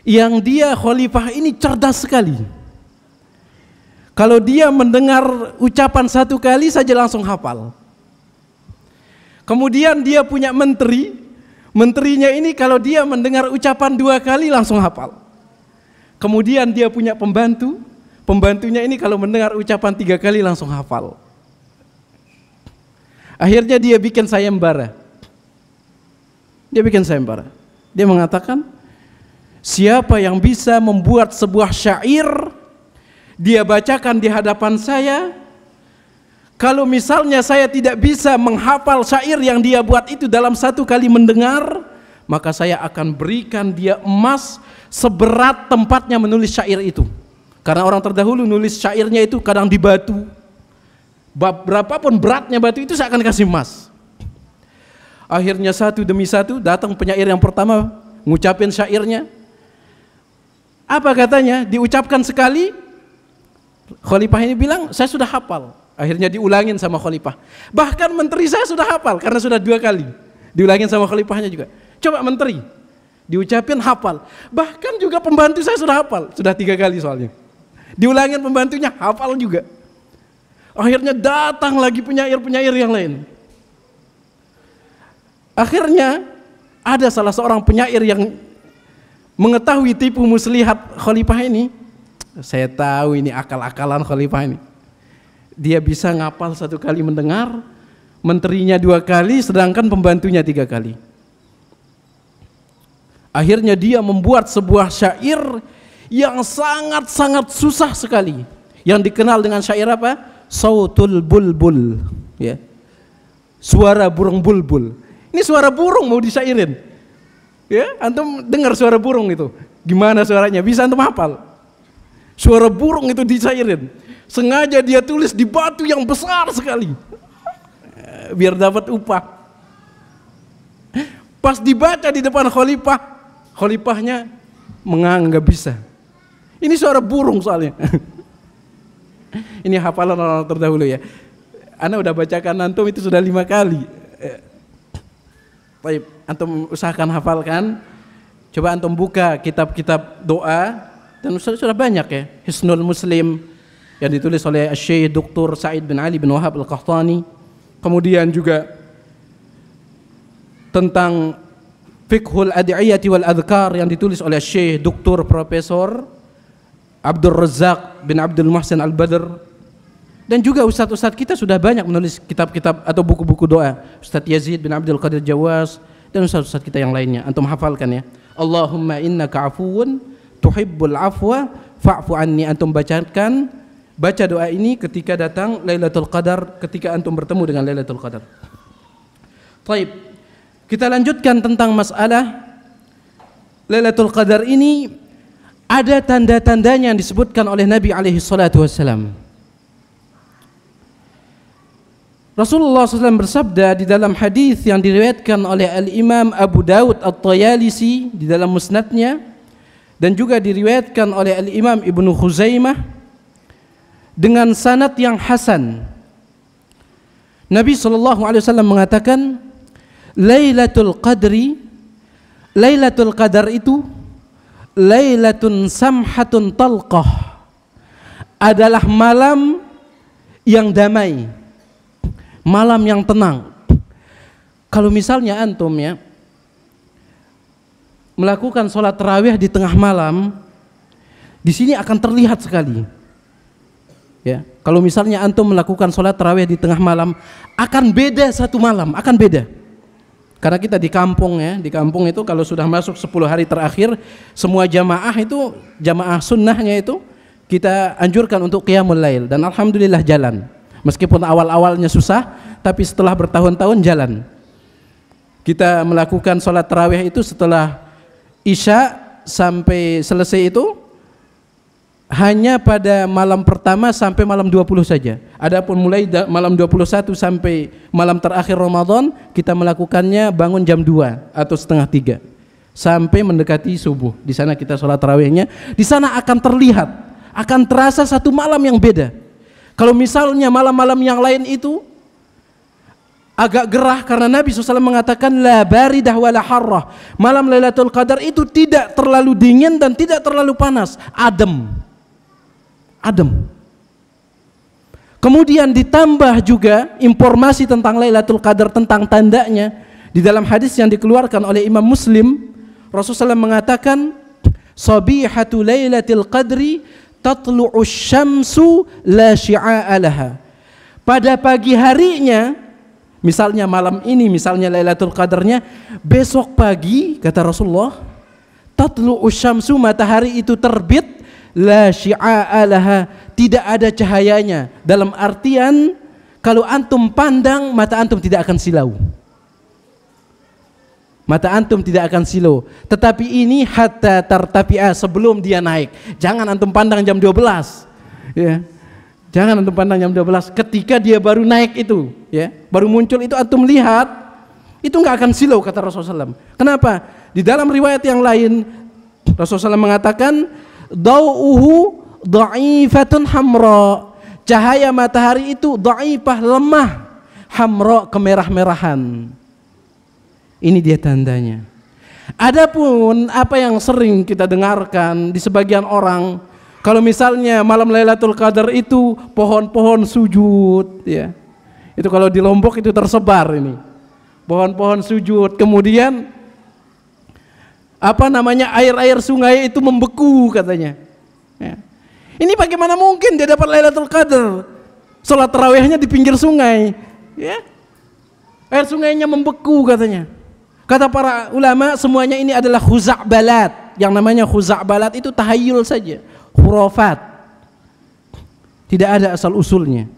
yang dia khalifah ini cerdas sekali. Kalau dia mendengar ucapan satu kali saja langsung hafal. Kemudian dia punya menteri, menterinya ini kalau dia mendengar ucapan 2 kali langsung hafal. Kemudian dia punya pembantu, pembantunya ini kalau mendengar ucapan 3 kali langsung hafal. Akhirnya dia bikin sayembara. Dia mengatakan, siapa yang bisa membuat sebuah syair, dia bacakan di hadapan saya. Kalau misalnya saya tidak bisa menghafal syair yang dia buat itu dalam 1 kali mendengar, maka saya akan berikan dia emas seberat tempatnya menulis syair itu. Karena orang terdahulu nulis syairnya itu kadang di batu. Berapapun beratnya batu itu saya akan kasih emas. Akhirnya satu demi satu datang penyair yang pertama ngucapin syairnya. Apa katanya? Diucapkan sekali, khalifah ini bilang saya sudah hafal. Akhirnya diulangin sama khalifah. Bahkan menteri saya sudah hafal karena sudah 2 kali. Diulangin sama khalifahnya juga. Coba menteri, diucapin hafal. Bahkan juga pembantu saya sudah hafal, sudah 3 kali soalnya. Diulangin pembantunya hafal juga. Akhirnya datang lagi penyair-penyair yang lain. Akhirnya ada salah seorang penyair yang mengetahui tipu muslihat khalifah ini. Saya tahu ini akal-akalan khalifah ini. Dia bisa ngapal 1 kali mendengar, menterinya 2 kali, sedangkan pembantunya 3 kali. Akhirnya dia membuat sebuah syair yang sangat-sangat susah sekali, yang dikenal dengan syair apa? Sautul bulbul, ya. Suara burung bulbul. Ini suara burung mau disairin. Ya, antum dengar suara burung itu. Gimana suaranya? Bisa antum hafal? Suara burung itu disairin. Sengaja dia tulis di batu yang besar sekali. Biar dapat upah. Pas dibaca di depan khalifah, khalifahnya menganggap bisa. Ini suara burung soalnya. Ini hafalan orang terdahulu ya. Ana udah bacakan antum itu sudah 5 kali. Baik, antum usahakan hafalkan. Coba antum buka kitab-kitab doa dan sudah banyak ya. Hisnul Muslim yang ditulis oleh Syekh Dr. Sa'id bin Ali bin Wahab Al-Qahtani. Kemudian juga tentang Fiqhul Ad'iyati wal Adhkar yang ditulis oleh Syekh Dr. Profesor Abdul Razzaq bin Abdul Muhsin Al-Badr. Dan juga ustadz-ustadz kita sudah banyak menulis kitab-kitab atau buku-buku doa. Ustadz Yazid bin Abdul Qadir Jawas dan ustadz-ustadz kita yang lainnya. Antum hafalkan ya. Allahumma innaka afuwun tuhibbul afwa fa'fu anni. Antum baca doa ini ketika datang Lailatul Qadar, ketika antum bertemu dengan Lailatul Qadar. Baik. Kita lanjutkan tentang masalah Lailatul Qadar ini. Ada tanda-tandanya yang disebutkan oleh Nabi alaihi salatu wassalam. Rasulullah SAW bersabda di dalam hadis yang diriwayatkan oleh Al-Imam Abu Dawud At-Tayalisi di dalam musnadnya dan juga diriwayatkan oleh Al-Imam Ibnu Khuzaimah dengan sanad yang hasan. Nabi SAW mengatakan, Lailatul Qadar itu Lailatun samhatun talqah, adalah malam yang damai, malam yang tenang. Kalau misalnya antum ya melakukan sholat tarawih di tengah malam, di sini akan terlihat sekali. Ya, kalau misalnya antum melakukan sholat tarawih di tengah malam, akan beda satu malam, akan beda. Karena kita di kampung ya, di kampung itu kalau sudah masuk 10 hari terakhir, semua jamaah itu, jamaah sunnahnya itu kita anjurkan untuk qiyamul lail, dan alhamdulillah jalan. Meskipun awal-awalnya susah, tapi setelah bertahun-tahun jalan. Kita melakukan sholat tarawih itu setelah Isya sampai selesai itu hanya pada malam pertama sampai malam 20 saja. Adapun mulai malam 21 sampai malam terakhir Ramadan, kita melakukannya bangun jam 2 atau setengah 3 sampai mendekati subuh. Di sana kita sholat tarawihnya. Di sana akan terlihat, akan terasa satu malam yang beda. Kalau misalnya malam-malam yang lain itu agak gerah karena Nabi SAW mengatakan la baridah wala harrah. Malam Lailatul Qadar itu tidak terlalu dingin dan tidak terlalu panas, adem. Kemudian ditambah juga informasi tentang Lailatul Qadar, tentang tandanya. Di dalam hadis yang dikeluarkan oleh Imam Muslim, Rasulullah SAW mengatakan sabihatu Lailatul Qadri tatlu'u syamsu la syi'a laha. Pada pagi harinya, misalnya malam ini, misalnya Lailatul Qadarnya, besok pagi kata Rasulullah, tatlu'u syamsu, matahari itu terbit, la syi'a laha, tidak ada cahayanya. Dalam artian kalau antum pandang, mata antum tidak akan silau. Mata antum tidak akan silau. Tetapi ini hatta tartafi'a, sebelum dia naik. Jangan antum pandang jam 12. Ya. Jangan antum pandang jam 12. Ketika dia baru naik itu, ya, baru muncul itu antum lihat, itu enggak akan silau kata Rasulullah SAW. Kenapa? Di dalam riwayat yang lain Rasulullah SAW mengatakan dau'uhu dha'ifatun hamra. Cahaya matahari itu dha'ifah, lemah, hamra, kemerah-merahan. Ini dia tandanya. Adapun apa yang sering kita dengarkan di sebagian orang, kalau misalnya malam Lailatul Qadar itu pohon-pohon sujud, ya. Itu kalau di Lombok itu tersebar ini. Pohon-pohon sujud, kemudian air-air sungai itu membeku katanya. Ya. Ini bagaimana mungkin dia dapat Lailatul Qadar? Salat tarawihnya di pinggir sungai, ya. Air sungainya membeku katanya. Kata para ulama, semuanya ini adalah khuza'balat. Yang namanya khuza'balat itu tahayul saja, khurafat. Tidak ada asal usulnya.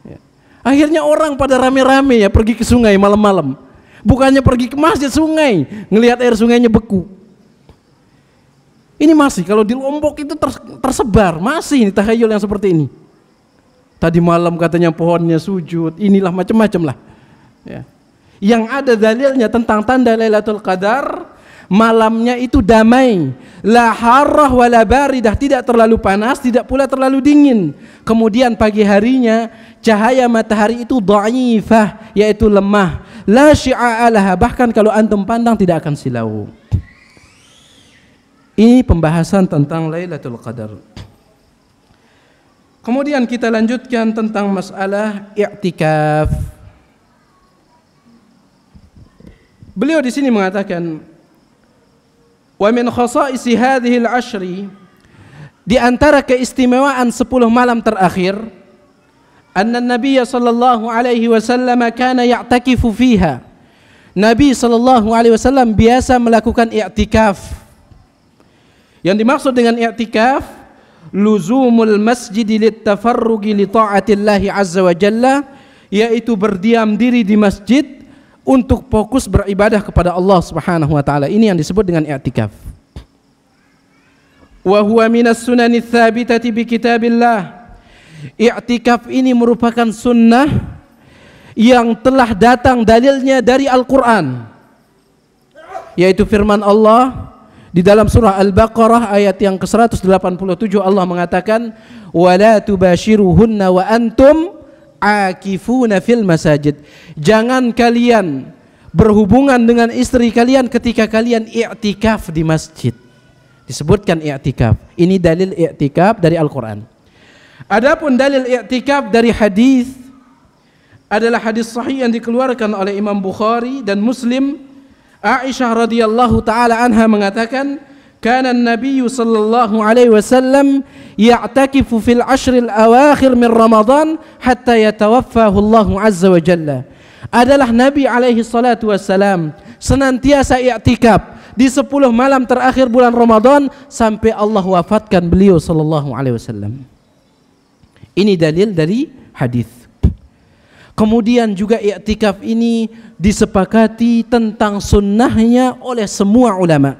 Ya. Akhirnya orang pada rame-rame ya pergi ke sungai malam-malam. Bukannya pergi ke masjid, sungai, ngelihat air sungainya beku. Ini masih, kalau di Lombok itu tersebar, masih ini tahayul yang seperti ini. Tadi malam katanya pohonnya sujud, inilah macam-macam lah. Ya. Yang ada dalilnya tentang tanda Lailatul Qadar, malamnya itu damai, la harrah wala baridah, tidak terlalu panas, tidak pula terlalu dingin. Kemudian pagi harinya cahaya matahari itu dha'ifah, yaitu lemah, la syi'a laha, bahkan kalau antum pandang tidak akan silau. Ini pembahasan tentang Lailatul Qadar. Kemudian kita lanjutkan tentang masalah i'tikaf. Beliau di sini mengatakan, wa min khasa'isi hadhihi al-ashri, di antara keistimewaan 10 malam terakhir, anna Nabi sallallahu alaihi wasallam kana ya'takifu fiha. Nabi sallallahu alaihi wasallam biasa melakukan i'tikaf. Yang dimaksud dengan i'tikaf, luzumul masjid littafarrugi li ta'atillahi azza wa jalla, yaitu berdiam diri di masjid untuk fokus beribadah kepada Allah Subhanahu wa taala. Ini yang disebut dengan i'tikaf. Wa huwa minas sunani tsabitati bi kitabillah. I'tikaf ini merupakan sunnah yang telah datang dalilnya dari Al-Qur'an. Yaitu firman Allah di dalam surah Al-Baqarah ayat yang ke-187, Allah mengatakan wala tubashiruhunna wa antum akifuna fil masajid. Jangan kalian berhubungan dengan istri kalian ketika kalian i'tikaf di masjid. Disebutkan i'tikaf. Ini dalil i'tikaf dari Al-Qur'an. Adapun dalil i'tikaf dari hadis adalah hadis sahih yang dikeluarkan oleh Imam Bukhari dan Muslim. Aisyah radhiyallahu taala anha mengatakan, kana an-nabiy sallallahu alaihi wasallam ya'takifu fil ashril awakhir min Ramadan hatta yatawaffahu Allah azza wa jalla. Adalah Nabi alaihi salatu wassalam senantiasa i'tikaf di 10 malam terakhir bulan Ramadan sampai Allah wafatkan beliau sallallahu alaihi wasallam. Ini dalil dari hadis. Kemudian juga i'tikaf ini disepakati tentang sunnahnya oleh semua ulama.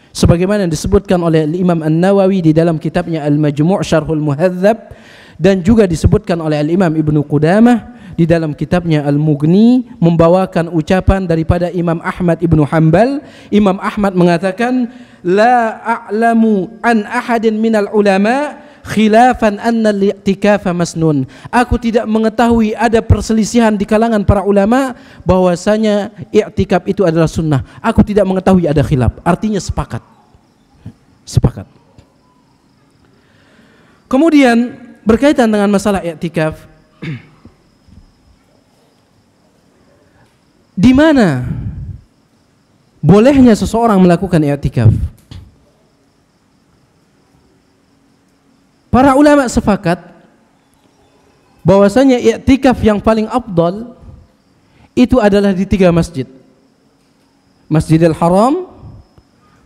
Sebagaimana yang disebutkan oleh Imam An-Nawawi di dalam kitabnya Al-Majmu' Syarhul Muhadzab, dan juga disebutkan oleh Al-Imam Ibnu Qudamah di dalam kitabnya Al-Mughni, membawakan ucapan daripada Imam Ahmad Ibnu Hanbal. Imam Ahmad mengatakan, la a'lamu an ahadin minal ulama khilafan anna al-i'tikafa masnun. Aku tidak mengetahui ada perselisihan di kalangan para ulama bahwasanya i'tikaf itu adalah sunnah. Aku tidak mengetahui ada khilaf. Artinya sepakat. Sepakat. Kemudian berkaitan dengan masalah i'tikaf, di mana bolehnya seseorang melakukan i'tikaf? Para ulama sepakat bahwasanya i'tikaf yang paling afdal itu adalah di 3 masjid. Masjidil Haram,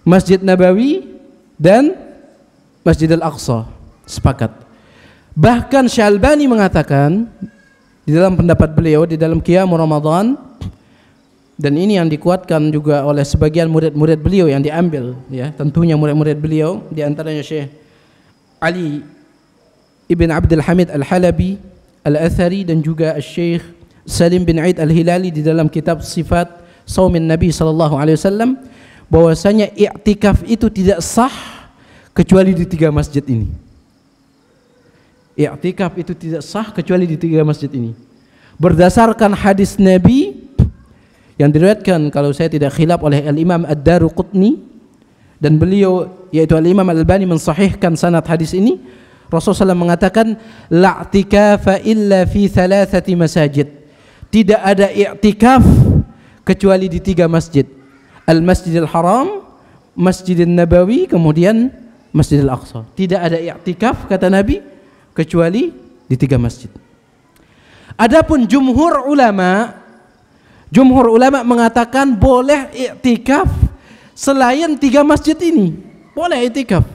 Masjid Nabawi, dan Masjidil Aqsa. Sepakat. Bahkan Syalbani mengatakan di dalam pendapat beliau di dalam Qiyamul Ramadan, dan ini yang dikuatkan juga oleh sebagian murid-murid beliau yang diambil, ya, tentunya murid-murid beliau, di antaranya Syekh Ali Ibn Abdul Hamid Al-Halabi Al-Athari dan juga Syekh Salim bin Aid Al-Hilali di dalam kitab Sifat Saumin Nabi sallallahu alaihi wasallam, bahwasanya i'tikaf itu tidak sah kecuali di 3 masjid ini. I'tikaf itu tidak sah kecuali di 3 masjid ini. Berdasarkan hadis Nabi yang diriwayatkan kalau saya tidak khilaf oleh Al-Imam Ad-Daruqutni dan beliau yaitu Al-Imam Al-Albani mensahihkan sanad hadis ini, Rasulullah SAW mengatakan la i'tikafa illa fi 3 masajid. Tidak ada i'tikaf kecuali di 3 masjid. Al-Masjidil Haram, Masjidil Nabawi, kemudian Masjidil Aqsa. Tidak ada i'tikaf kata Nabi kecuali di 3 masjid. Adapun jumhur ulama mengatakan boleh i'tikaf selain 3 masjid ini. Boleh i'tikaf.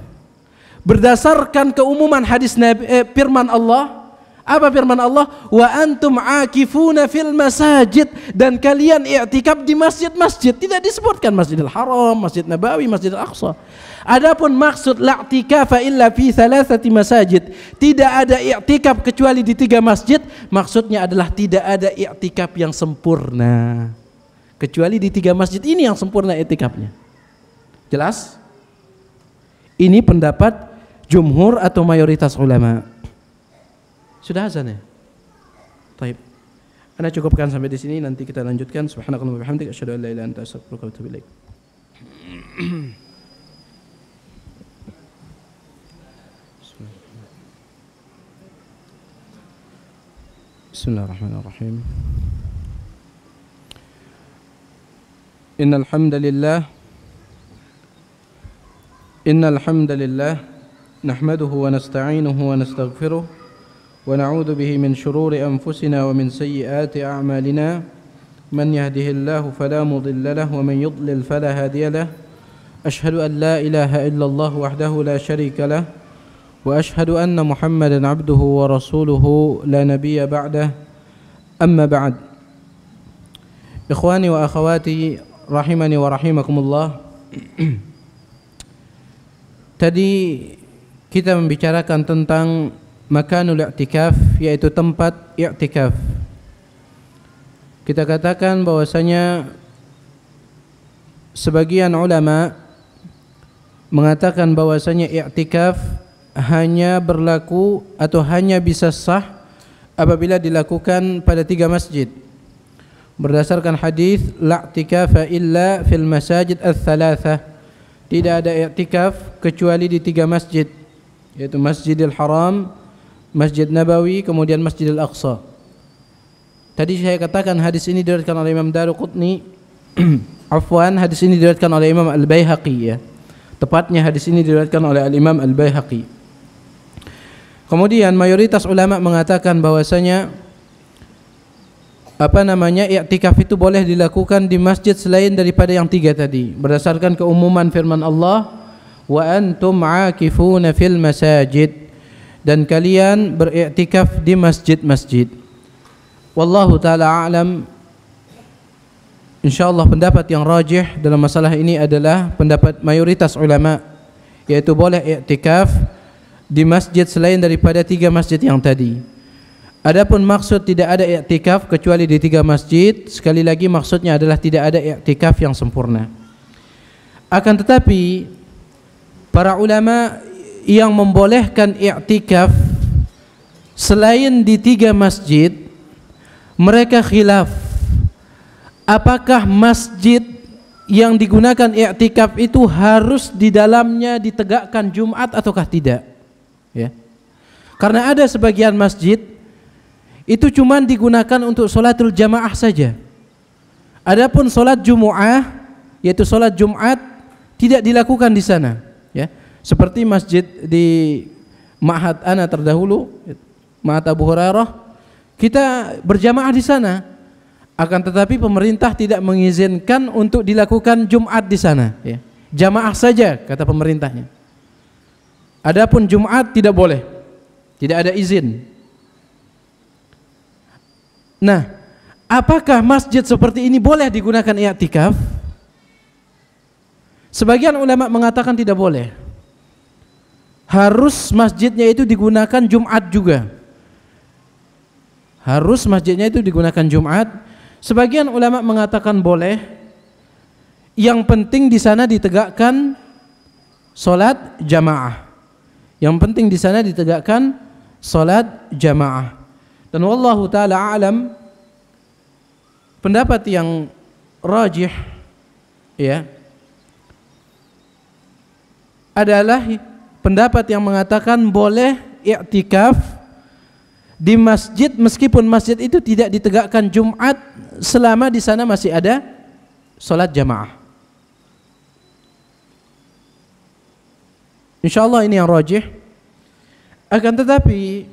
Berdasarkan keumuman hadis Nabi, firman Allah, apa firman Allah? Wa antum aakifuna fil masajid, dan kalian i'tikaf di masjid-masjid. Tidak disebutkan Masjidil Haram, Masjid Nabawi, Masjidil Aqsa. Adapun maksud la i'tikafa illa fi 3 masajid, tidak ada i'tikaf kecuali di 3 masjid, maksudnya adalah tidak ada i'tikaf yang sempurna kecuali di 3 masjid ini yang sempurna i'tikafnya. Jelas? Ini pendapat jumhur atau mayoritas ulama. Sudah azan ya? Baik. Ana cukupkan sampai di sini, nanti kita lanjutkan. Subhanakallahumma wa bihamdika asyhadu an la ilaha illa anta astaghfiruka wa atubu ilaik. Bismillahirrahmanirrahim. Innal hamdalillah nahmaduhu wa nasta'inuhu wa nastaghfiruh wa na'udzu bihi min shururi anfusina wa min sayyiati a'malina, man yahdihillahu fala mudilla lahu wa man yudlil fala hadiya lahu. Ashhadu an la ilaha illallah wahdahu la syarika lahu wa ashhadu anna Muhammadan abduhu wa rasuluhu la nabiyya ba'dah. Amma ba'd. Ikhwani wa akhawati rahimani wa rahimakumullah. Tadi kita membicarakan tentang makanul i'tikaf, yaitu tempat i'tikaf. Kita katakan bahwasanya sebagian ulama mengatakan bahwasanya i'tikaf hanya berlaku atau hanya bisa sah apabila dilakukan pada 3 masjid. Berdasarkan hadis la i'tikafa illa fil masajid ats-tsalatsah. Tidak ada i'tikaf kecuali di 3 masjid, yaitu Masjidil Haram, Masjid Nabawi, kemudian Masjidil Aqsa. Tadi saya katakan hadis ini diriwayatkan oleh Imam Daruqutni. Afwan, hadis ini diriwayatkan oleh Imam Al-Baihaqi, ya. Tepatnya hadis ini diriwayatkan oleh Al-Imam Al-Baihaqi. Kemudian mayoritas ulama mengatakan bahwasanya i'tikaf itu boleh dilakukan di masjid selain daripada yang 3 tadi, berdasarkan keumuman firman Allah, wa antum aakifuna fil masajid, dan kalian beriktikaf di masjid-masjid. Wallahu taala a'lam. Insyaallah pendapat yang rajih dalam masalah ini adalah pendapat mayoritas ulama, yaitu boleh i'tikaf di masjid selain daripada 3 masjid yang tadi. Adapun maksud tidak ada i'tikaf kecuali di 3 masjid, sekali lagi maksudnya adalah tidak ada i'tikaf yang sempurna. Akan tetapi para ulama yang membolehkan i'tikaf selain di 3 masjid, mereka khilaf apakah masjid yang digunakan i'tikaf itu harus di dalamnya ditegakkan Jumat ataukah tidak, ya. Karena ada sebagian masjid itu cuma digunakan untuk sholatul jamaah saja. Adapun sholat Jumu'ah, yaitu sholat Jumat, tidak dilakukan di sana, ya. Seperti masjid di Ma'had ana terdahulu, Ma'had Abu Hurairah, kita berjamaah di sana. Akan tetapi pemerintah tidak mengizinkan untuk dilakukan Jumat di sana, ya. Jamaah saja kata pemerintahnya. Adapun Jumat tidak boleh, tidak ada izin. Nah, apakah masjid seperti ini boleh digunakan i'tikaf? Sebagian ulama mengatakan tidak boleh. Harus masjidnya itu digunakan Jumat juga. Harus masjidnya itu digunakan Jumat. Sebagian ulama mengatakan boleh. Yang penting di sana ditegakkan salat jamaah. Yang penting di sana ditegakkan salat jamaah. Dan wallahu taala alam, pendapat yang rajih, ya, adalah pendapat yang mengatakan boleh i'tikaf di masjid meskipun masjid itu tidak ditegakkan Jumat selama di sana masih ada salat jamaah. Insyaallah ini yang rajih. Akan tetapi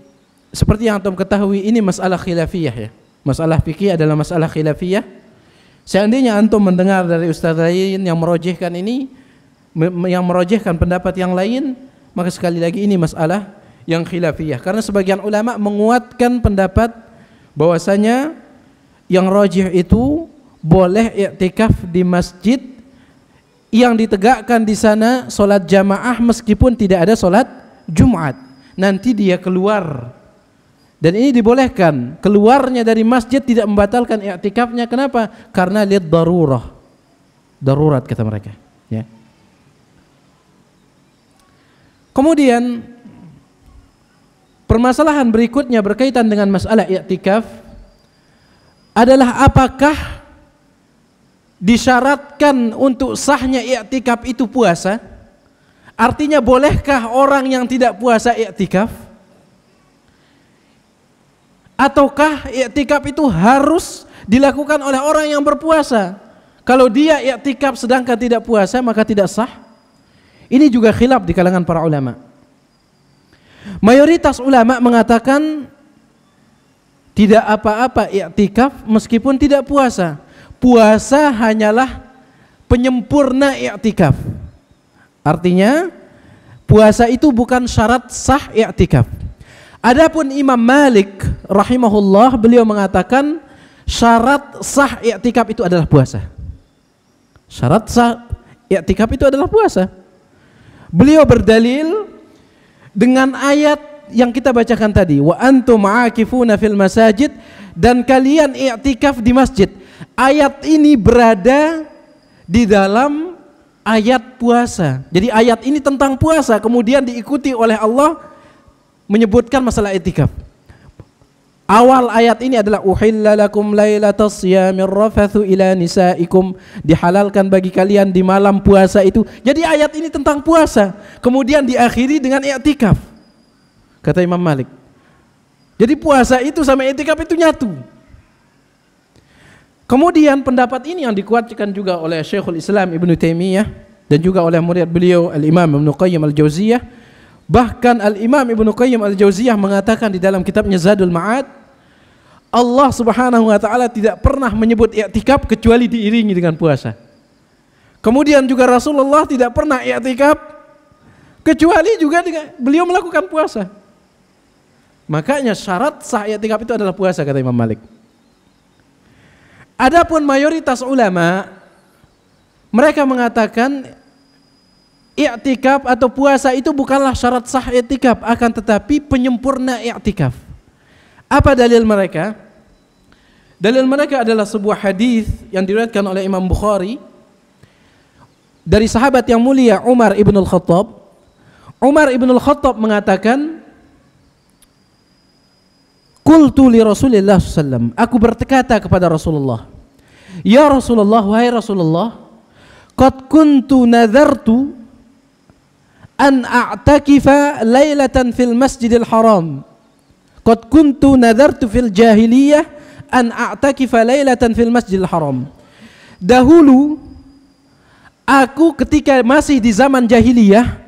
seperti yang antum ketahui, ini masalah khilafiyah, ya. Masalah fikih adalah masalah khilafiyah. Seandainya antum mendengar dari ustaz lain yang merajihkan ini, yang merajihkan pendapat yang lain, maka sekali lagi ini masalah yang khilafiyah. Karena sebagian ulama menguatkan pendapat bahwasanya yang rajih itu boleh i'tikaf di masjid yang ditegakkan di sana salat jamaah meskipun tidak ada salat Jumat. Nanti dia keluar. Dan ini dibolehkan. Keluarnya dari masjid tidak membatalkan i'tikafnya. Kenapa? Karena lihat darurah. Darurat kata mereka, ya. Kemudian permasalahan berikutnya berkaitan dengan masalah i'tikaf adalah apakah disyaratkan untuk sahnya i'tikaf itu puasa? Artinya bolehkah orang yang tidak puasa i'tikaf? Ataukah i'tikaf itu harus dilakukan oleh orang yang berpuasa? Kalau dia i'tikaf sedangkan tidak puasa maka tidak sah. Ini juga khilaf di kalangan para ulama. Mayoritas ulama mengatakan tidak apa-apa i'tikaf meskipun tidak puasa. Puasa hanyalah penyempurna i'tikaf. Artinya puasa itu bukan syarat sah i'tikaf. Adapun Imam Malik rahimahullah, beliau mengatakan syarat sah i'tikaf itu adalah puasa. Syarat sah i'tikaf itu adalah puasa. Beliau berdalil dengan ayat yang kita bacakan tadi, wa antum aakifuna fil masajid, dan kalian i'tikaf di masjid. Ayat ini berada di dalam ayat puasa. Jadi ayat ini tentang puasa, kemudian diikuti oleh Allah menyebutkan masalah i'tikaf. Awal ayat ini adalah uhilla lakum lailatas siyamir rafathu ila nisaikum, dihalalkan bagi kalian di malam puasa itu. Jadi ayat ini tentang puasa, kemudian diakhiri dengan i'tikaf. Kata Imam Malik. Jadi puasa itu sama i'tikaf itu nyatu. Kemudian pendapat ini yang dikuatkan juga oleh Syekhul Islam Ibnu Taimiyah dan juga oleh murid beliau Al-Imam Ibnu Qayyim Al-Jauziyah. Bahkan Al-Imam Ibnu Qayyim Al-Jauziyah mengatakan di dalam kitabnya Zadul Ma'ad, Allah Subhanahu wa taala tidak pernah menyebut i'tikaf kecuali diiringi dengan puasa. Kemudian juga Rasulullah tidak pernah i'tikaf kecuali juga dengan beliau melakukan puasa. Makanya syarat sah i'tikaf itu adalah puasa kata Imam Malik. Adapun mayoritas ulama mereka mengatakan i'tikaf atau puasa itu bukanlah syarat sah i'tikaf, akan tetapi penyempurna i'tikaf. Apa dalil mereka? Dalil mereka adalah sebuah hadis yang diriwayatkan oleh Imam Bukhari dari sahabat yang mulia Umar ibn al-Khattab. Umar ibn al-Khattab mengatakan, qultu li Rasulillah sallallahu, aku berkata kepada Rasulullah, ya Rasulullah, wahai Rasulullah, qad kuntu nadartu an a'takifa lailatan fil Masjidil Haram. Qad kuntu nadartu fil jahiliyah an a'takifa lailatan fil Masjidil Haram. Dahulu aku ketika masih di zaman jahiliyah,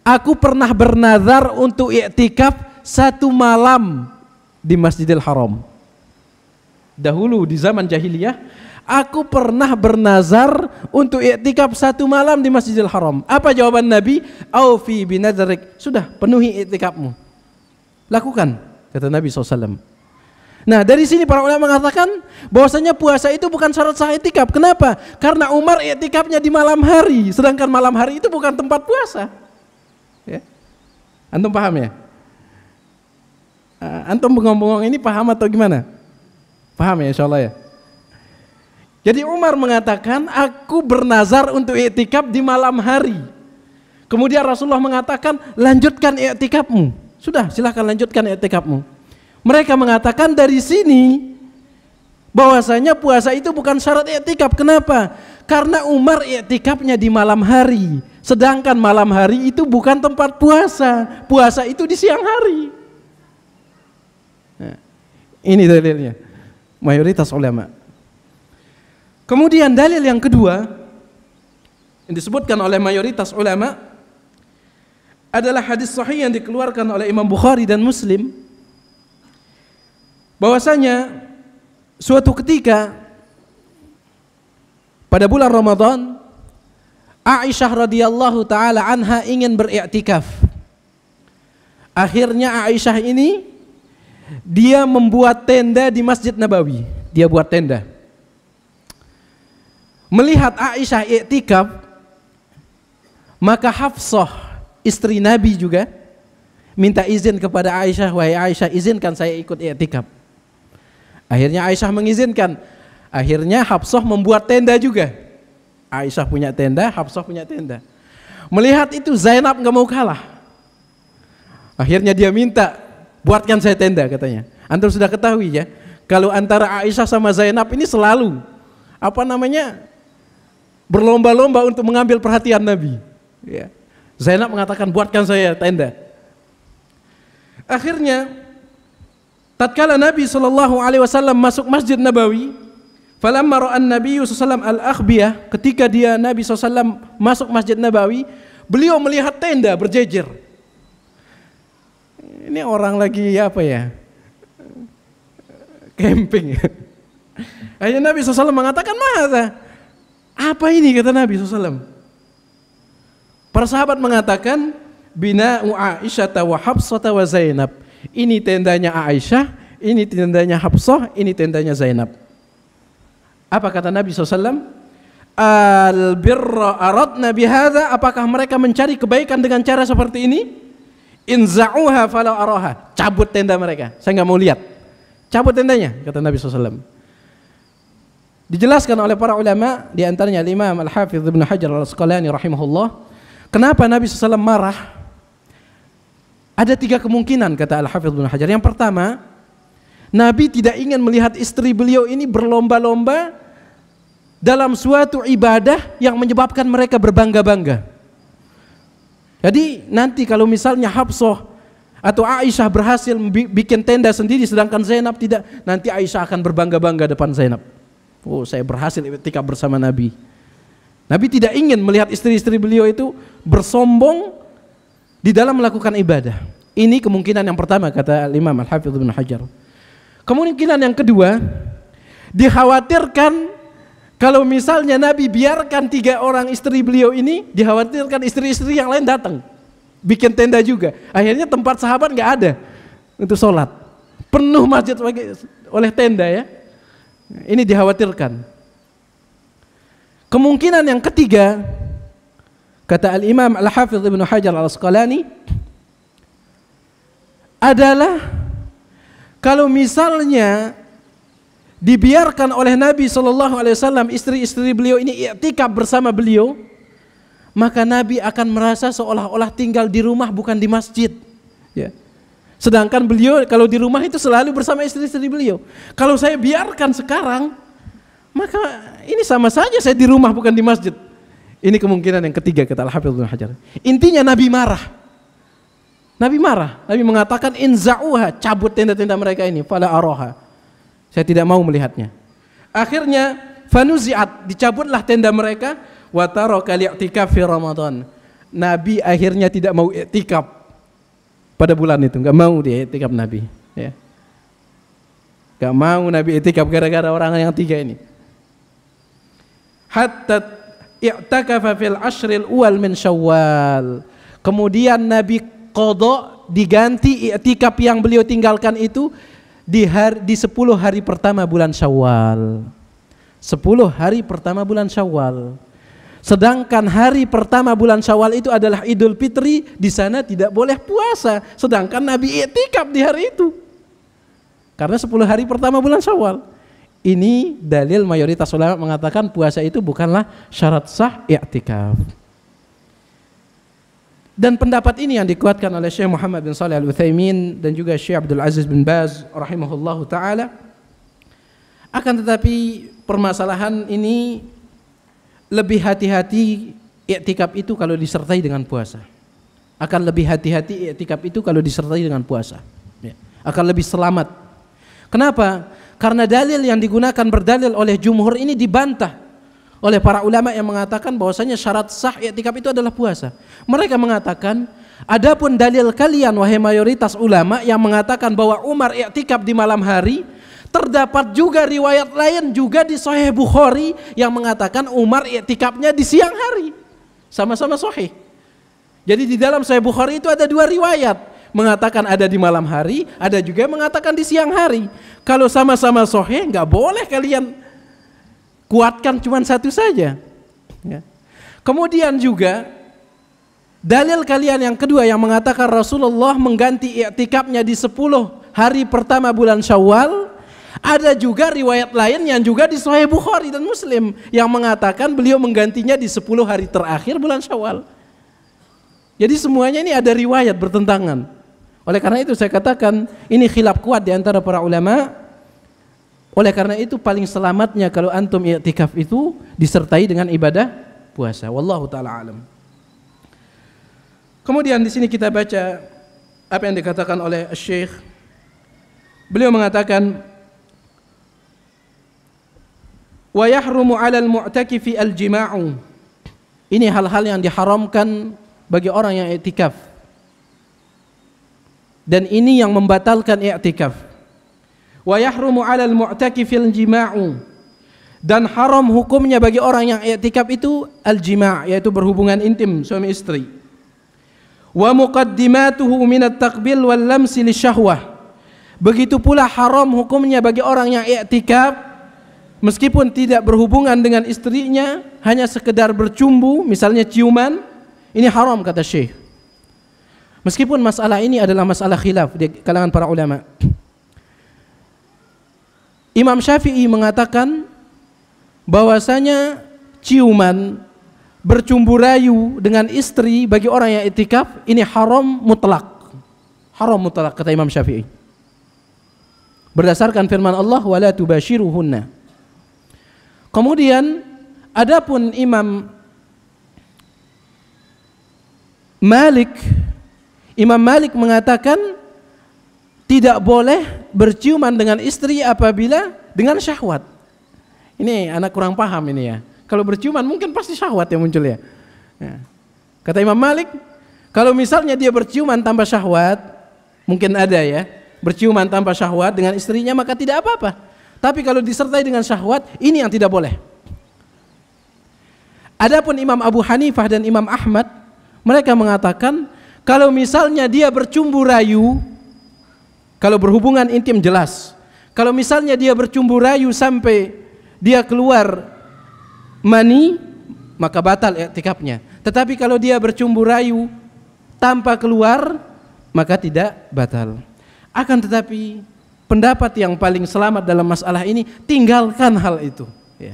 aku pernah bernazar untuk i'tikaf satu malam di Masjidil Haram. Dahulu di zaman jahiliyah, aku pernah bernazar untuk i'tikaf satu malam di Masjidil Haram. Apa jawaban Nabi? Aufi binadrik. Sudah, penuhi i'tikafmu. Lakukan, kata Nabi SAW. Nah, dari sini para ulama mengatakan bahwasanya puasa itu bukan syarat sah i'tikaf. Kenapa? Karena Umar i'tikafnya di malam hari, sedangkan malam hari itu bukan tempat puasa. Ya. Antum paham ya? Antum bengong-bengong ini paham atau gimana? Paham ya, insyaallah ya. Jadi Umar mengatakan, aku bernazar untuk i'tikaf di malam hari. Kemudian Rasulullah mengatakan, lanjutkan i'tikafmu. Sudah, silahkan lanjutkan i'tikafmu. Mereka mengatakan dari sini bahwasanya puasa itu bukan syarat i'tikaf. Kenapa? Karena Umar i'tikafnya di malam hari, sedangkan malam hari itu bukan tempat puasa. Puasa itu di siang hari. Nah, ini dalilnya. Mayoritas ulama. Kemudian dalil yang kedua yang disebutkan oleh mayoritas ulama adalah hadis sahih yang dikeluarkan oleh Imam Bukhari dan Muslim, bahwasanya suatu ketika pada bulan Ramadan, Aisyah radhiyallahu taala anha ingin beriktikaf. Akhirnya Aisyah ini dia membuat tenda di Masjid Nabawi. Dia buat tenda. Melihat Aisyah iktikaf, maka Hafsah istri Nabi juga minta izin kepada Aisyah, wahai Aisyah, izinkan saya ikut iktikaf. Akhirnya Aisyah mengizinkan. Akhirnya Hafsah membuat tenda juga. Aisyah punya tenda, Hafsah punya tenda. Melihat itu Zainab nggak mau kalah. Akhirnya dia minta, buatkan saya tenda, katanya. Antum sudah ketahui ya, kalau antara Aisyah sama Zainab ini selalu berlomba-lomba untuk mengambil perhatian Nabi. Ya. Zainab mengatakan, buatkan saya tenda. Akhirnya tatkala Nabi SAW masuk Masjid Nabawi, falamma ra'an Nabi SAW al-akhbiyah, ketika Nabi SAW masuk Masjid Nabawi, beliau melihat tenda berjejer. Ini orang lagi camping. Akhirnya Nabi SAW mengatakan, "Masa? Apa ini?" kata Nabi SAW. Para sahabat mengatakan, "Bina'u Aisyah wa Hafsah wa Zainab." Ini tendanya Aisyah, ini tendanya Hafsah, ini tendanya Zainab. Apa kata Nabi SAW? Al-birra aradna bihadza, apakah mereka mencari kebaikan dengan cara seperti ini? Inza'uha falau araha, cabut tenda mereka, saya nggak mau lihat. Cabut tendanya, kata Nabi SAW. Dijelaskan oleh para ulama, di antaranya Imam Al-Hafidz Ibnu Hajar Al-Asqalani rahimahullah, kenapa Nabi SAW marah? Ada 3 kemungkinan, kata Al-Hafidz Ibnu Hajar. Yang pertama, Nabi tidak ingin melihat istri beliau ini berlomba-lomba dalam suatu ibadah yang menyebabkan mereka berbangga-bangga. Jadi nanti kalau misalnya Hafsah atau Aisyah berhasil bikin tenda sendiri sedangkan Zainab tidak, nanti Aisyah akan berbangga-bangga depan Zainab. Oh, saya berhasil iktikaf bersama Nabi. Nabi tidak ingin melihat istri-istri beliau itu bersombong di dalam melakukan ibadah. Ini kemungkinan yang pertama, kata Imam Al-Hafidz Ibnu Hajar. Kemungkinan yang kedua, dikhawatirkan kalau misalnya Nabi biarkan 3 orang istri beliau ini, dikhawatirkan istri-istri yang lain datang bikin tenda juga. Akhirnya tempat sahabat nggak ada untuk sholat, penuh masjid oleh tenda ya. Ini dikhawatirkan. Kemungkinan yang ketiga, kata Al-Imam Al-Hafidz Ibnu Hajar Al-Asqalani, adalah kalau misalnya dibiarkan oleh Nabi SAW istri-istri beliau ini i'tikaf bersama beliau, maka Nabi akan merasa seolah-olah tinggal di rumah bukan di masjid. Ya. Sedangkan beliau kalau di rumah itu selalu bersama istri-istri beliau. Kalau saya biarkan sekarang, maka ini sama saja saya di rumah bukan di masjid. Ini kemungkinan yang ketiga kata Al-Hafidz Ibnu Hajar. Intinya Nabi marah. Nabi marah. Nabi mengatakan inza'uha, cabut tenda-tenda mereka ini, fala araha. Saya tidak mau melihatnya. Akhirnya fanuzi'at, dicabutlah tenda mereka, wa taraka li'tikaf fi Ramadan. Nabi akhirnya tidak mau i'tikaf pada bulan itu, enggak mau dia i'tikaf Nabi, ya. Enggak mau Nabi i'tikaf gara-gara orang yang tiga ini. Hatta i'takafa fil ashril awal min Syawal. Kemudian Nabi qada, diganti i'tikaf yang beliau tinggalkan itu di 10 hari pertama bulan Syawal. 10 hari pertama bulan Syawal. Sedangkan hari pertama bulan Syawal itu adalah Idul Fitri, di sana tidak boleh puasa. Sedangkan Nabi i'tikaf di hari itu. Karena 10 hari pertama bulan Syawal. Ini dalil mayoritas ulama mengatakan puasa itu bukanlah syarat sah i'tikaf. Dan pendapat ini yang dikuatkan oleh Syekh Muhammad bin Shalih Al-Utsaimin dan juga Syekh Abdul Aziz bin Baz rahimahullahu taala. Akan tetapi permasalahan ini lebih hati-hati i'tikaf itu kalau disertai dengan puasa. Akan lebih hati-hati i'tikaf itu kalau disertai dengan puasa. Ya. Akan lebih selamat. Kenapa? Karena dalil yang digunakan berdalil oleh jumhur ini dibantah oleh para ulama yang mengatakan bahwasanya syarat sah i'tikaf itu adalah puasa. Mereka mengatakan, adapun dalil kalian wahai mayoritas ulama yang mengatakan bahwa Umar i'tikaf di malam hari, terdapat juga riwayat lain juga di Sahih Bukhari yang mengatakan Umar i'tikafnya di siang hari. Sama-sama sahih. Jadi di dalam Sahih Bukhari itu ada dua riwayat, mengatakan ada di malam hari, ada juga yang mengatakan di siang hari. Kalau sama-sama sahih, nggak boleh kalian kuatkan cuma satu saja. Ya. Kemudian juga dalil kalian yang kedua yang mengatakan Rasulullah mengganti i'tikafnya di 10 hari pertama bulan Syawal, ada juga riwayat lain yang juga di Sahih Bukhari dan Muslim yang mengatakan beliau menggantinya di 10 hari terakhir bulan Syawal. Jadi semuanya ini ada riwayat bertentangan. Oleh karena itu saya katakan ini khilaf kuat di antara para ulama. Oleh karena itu paling selamatnya kalau antum i'tikaf itu disertai dengan ibadah puasa. Wallahu taala alam. Kemudian di sini kita baca apa yang dikatakan oleh Syekh. Beliau mengatakan wa yahrumu 'alal mu'takifi al-jima'u. Ini hal-hal yang diharamkan bagi orang yang i'tikaf. Dan ini yang membatalkan i'tikaf. Wa yahrumu 'alal mu'takifi al-jima'u. Dan haram hukumnya bagi orang yang i'tikaf itu al-jima', yaitu berhubungan intim suami istri. Wa muqaddimatuhu min at-taqbil wal lamsi lisyahwah. Begitu pula haram hukumnya bagi orang yang i'tikaf meskipun tidak berhubungan dengan istrinya, hanya sekedar bercumbu, misalnya ciuman, ini haram kata Syekh. Meskipun masalah ini adalah masalah khilaf di kalangan para ulama. Imam Syafi'i mengatakan bahwasanya ciuman, bercumbu rayu dengan istri bagi orang yang i'tikaf ini haram mutlak. Haram mutlak kata Imam Syafi'i. Berdasarkan firman Allah wala tubashiruhunna. Kemudian adapun Imam Malik mengatakan tidak boleh berciuman dengan istri apabila dengan syahwat. Ini anak kurang paham ini ya. Kalau berciuman mungkin pasti syahwat yang muncul ya. Kata Imam Malik, kalau misalnya dia berciuman tanpa syahwat, mungkin ada ya, berciuman tanpa syahwat dengan istrinya maka tidak apa-apa. Tapi kalau disertai dengan syahwat, ini yang tidak boleh. Adapun Imam Abu Hanifah dan Imam Ahmad, mereka mengatakan kalau misalnya dia bercumbu rayu, kalau berhubungan intim jelas. Kalau misalnya dia bercumbu rayu sampai dia keluar mani, maka batal i'tikafnya. Tetapi kalau dia bercumbu rayu tanpa keluar, maka tidak batal. Akan tetapi pendapat yang paling selamat dalam masalah ini, tinggalkan hal itu. Ya.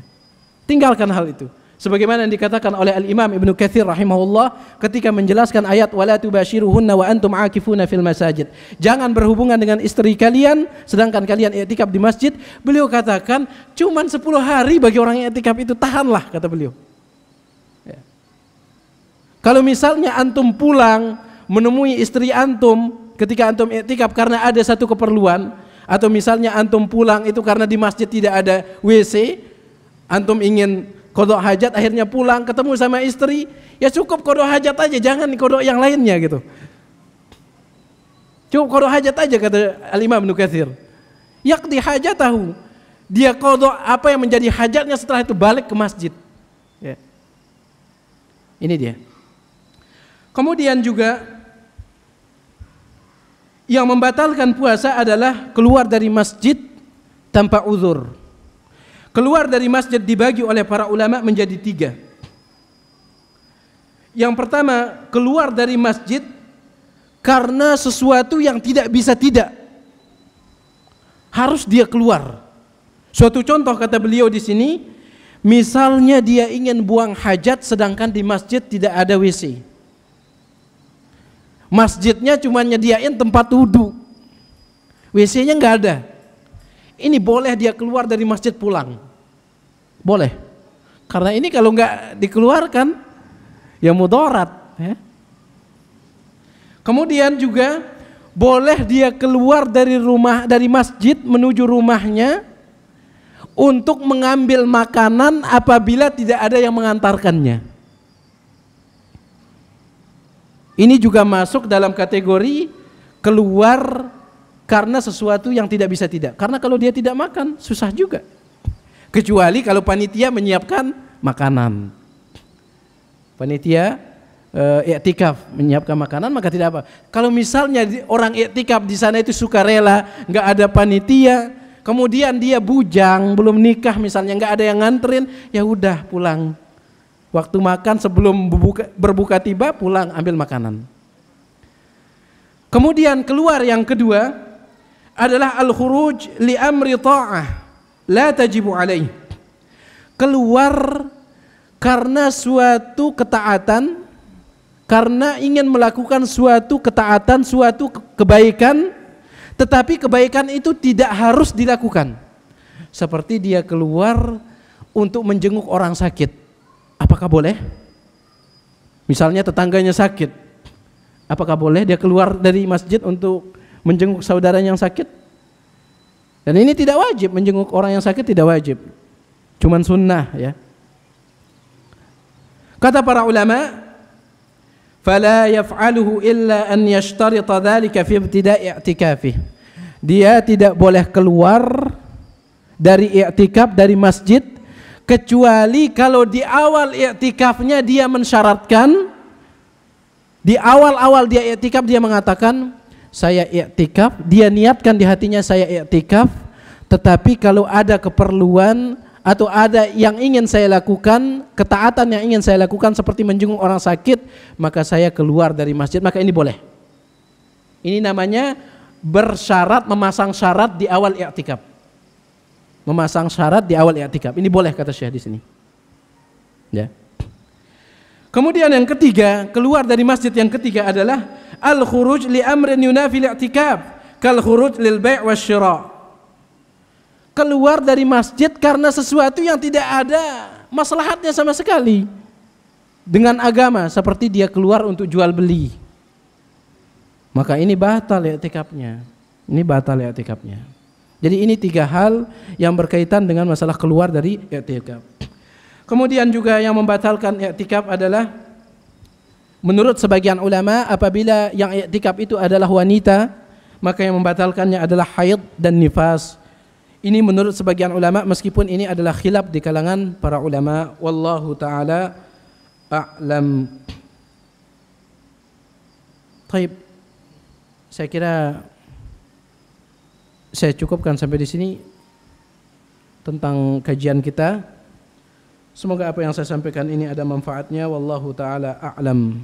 Tinggalkan hal itu. Sebagaimana yang dikatakan oleh Al-Imam Ibnu Katsir rahimahullah ketika menjelaskan ayat wala tubashiruhunna wa antum aakifuna fil masajid. Jangan berhubungan dengan istri kalian sedangkan kalian i'tikaf di masjid. Beliau katakan cuman 10 hari bagi orang yang i'tikaf itu, tahanlah kata beliau. Ya. Kalau misalnya antum pulang menemui istri antum ketika antum i'tikaf karena ada satu keperluan, atau misalnya antum pulang itu karena di masjid tidak ada WC, antum ingin qada hajat akhirnya pulang ketemu sama istri, ya cukup qada hajat aja, jangan qada yang lainnya gitu. Cukup qada hajat aja kata Al-Imam Ibnu Katsir. Yaqdi hajatahu. Dia qada apa yang menjadi hajatnya, setelah itu balik ke masjid. Ya. Ini dia. Kemudian juga yang membatalkan puasa adalah keluar dari masjid tanpa uzur. Keluar dari masjid dibagi oleh para ulama menjadi 3. Yang pertama, keluar dari masjid karena sesuatu yang tidak bisa tidak. Harus dia keluar. Suatu contoh kata beliau di sini, misalnya dia ingin buang hajat sedangkan di masjid tidak ada WC. Masjidnya cuma nyediain tempat wudhu, WC-nya nggak ada. Ini boleh dia keluar dari masjid pulang, boleh. Karena ini kalau nggak dikeluarkan, ya mudarat. Ya. Kemudian juga boleh dia keluar dari rumah, dari masjid menuju rumahnya untuk mengambil makanan apabila tidak ada yang mengantarkannya. Ini juga masuk dalam kategori keluar karena sesuatu yang tidak bisa tidak. Karena kalau dia tidak makan, susah juga. Kecuali kalau panitia menyiapkan makanan. Panitia i'tikaf menyiapkan makanan, maka tidak apa. Kalau misalnya orang i'tikaf di sana itu sukarela, nggak ada panitia, kemudian dia bujang, belum nikah misalnya, nggak ada yang nganterin, ya udah pulang. Waktu makan sebelum berbuka tiba, pulang ambil makanan. Kemudian keluar yang kedua adalah al-khuruj li amri ta'ah la tajibu alaih. Keluar karena suatu ketaatan, karena ingin melakukan suatu ketaatan, suatu kebaikan, tetapi kebaikan itu tidak harus dilakukan. Seperti dia keluar untuk menjenguk orang sakit. Apakah boleh? Misalnya tetangganya sakit, apakah boleh dia keluar dari masjid untuk menjenguk saudaranya yang sakit? Dan ini tidak wajib, menjenguk orang yang sakit tidak wajib, cuman sunnah ya. Kata para ulama, fala yaf'aluhu illa an yashtarita dzalika fi ibtida'i i'tikafih. Dia tidak boleh keluar dari i'tikaf, dari masjid, kecuali kalau di awal i'tikafnya dia mensyaratkan, di awal-awal dia i'tikaf dia mengatakan saya i'tikaf, dia niatkan di hatinya saya i'tikaf, tetapi kalau ada keperluan atau ada yang ingin saya lakukan, ketaatan yang ingin saya lakukan seperti menjenguk orang sakit, maka saya keluar dari masjid, maka ini boleh. Ini namanya bersyarat, memasang syarat di awal i'tikaf. Memasang syarat di awal i'tikaf. Ini boleh kata Syekh di sini. Ya. Kemudian yang ketiga, keluar dari masjid yang ketiga adalah al-khuruj li amrin yunafi al-i'tikaf, kal khuruj lil bai' wasyira. Keluar dari masjid karena sesuatu yang tidak ada maslahatnya sama sekali dengan agama, seperti dia keluar untuk jual beli. Maka ini batal i'tikafnya. Ini batal i'tikafnya. Jadi ini 3 hal yang berkaitan dengan masalah keluar dari i'tikaf. Kemudian juga yang membatalkan i'tikaf adalah menurut sebagian ulama apabila yang i'tikaf itu adalah wanita, maka yang membatalkannya adalah haid dan nifas. Ini menurut sebagian ulama, meskipun ini adalah khilaf di kalangan para ulama, wallahu taala a'lam. Baik. Saya kira saya cukupkan sampai di sini tentang kajian kita. Semoga apa yang saya sampaikan ini ada manfaatnya. Wallahu taala a'lam.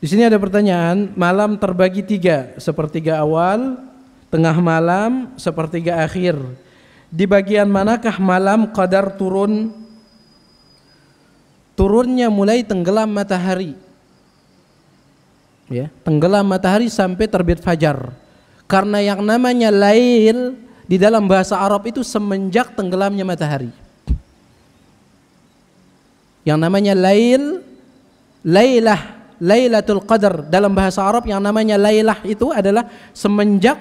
Di sini ada pertanyaan, malam terbagi 3, sepertiga awal, tengah malam, sepertiga akhir. Di bagian manakah malam qadar turun? Turunnya mulai tenggelam matahari. Ya, tenggelam matahari sampai terbit fajar. Karena yang namanya lail di dalam bahasa Arab itu semenjak tenggelamnya matahari. Yang namanya lail, lailah, lailatul qadar dalam bahasa Arab yang namanya lailah itu adalah semenjak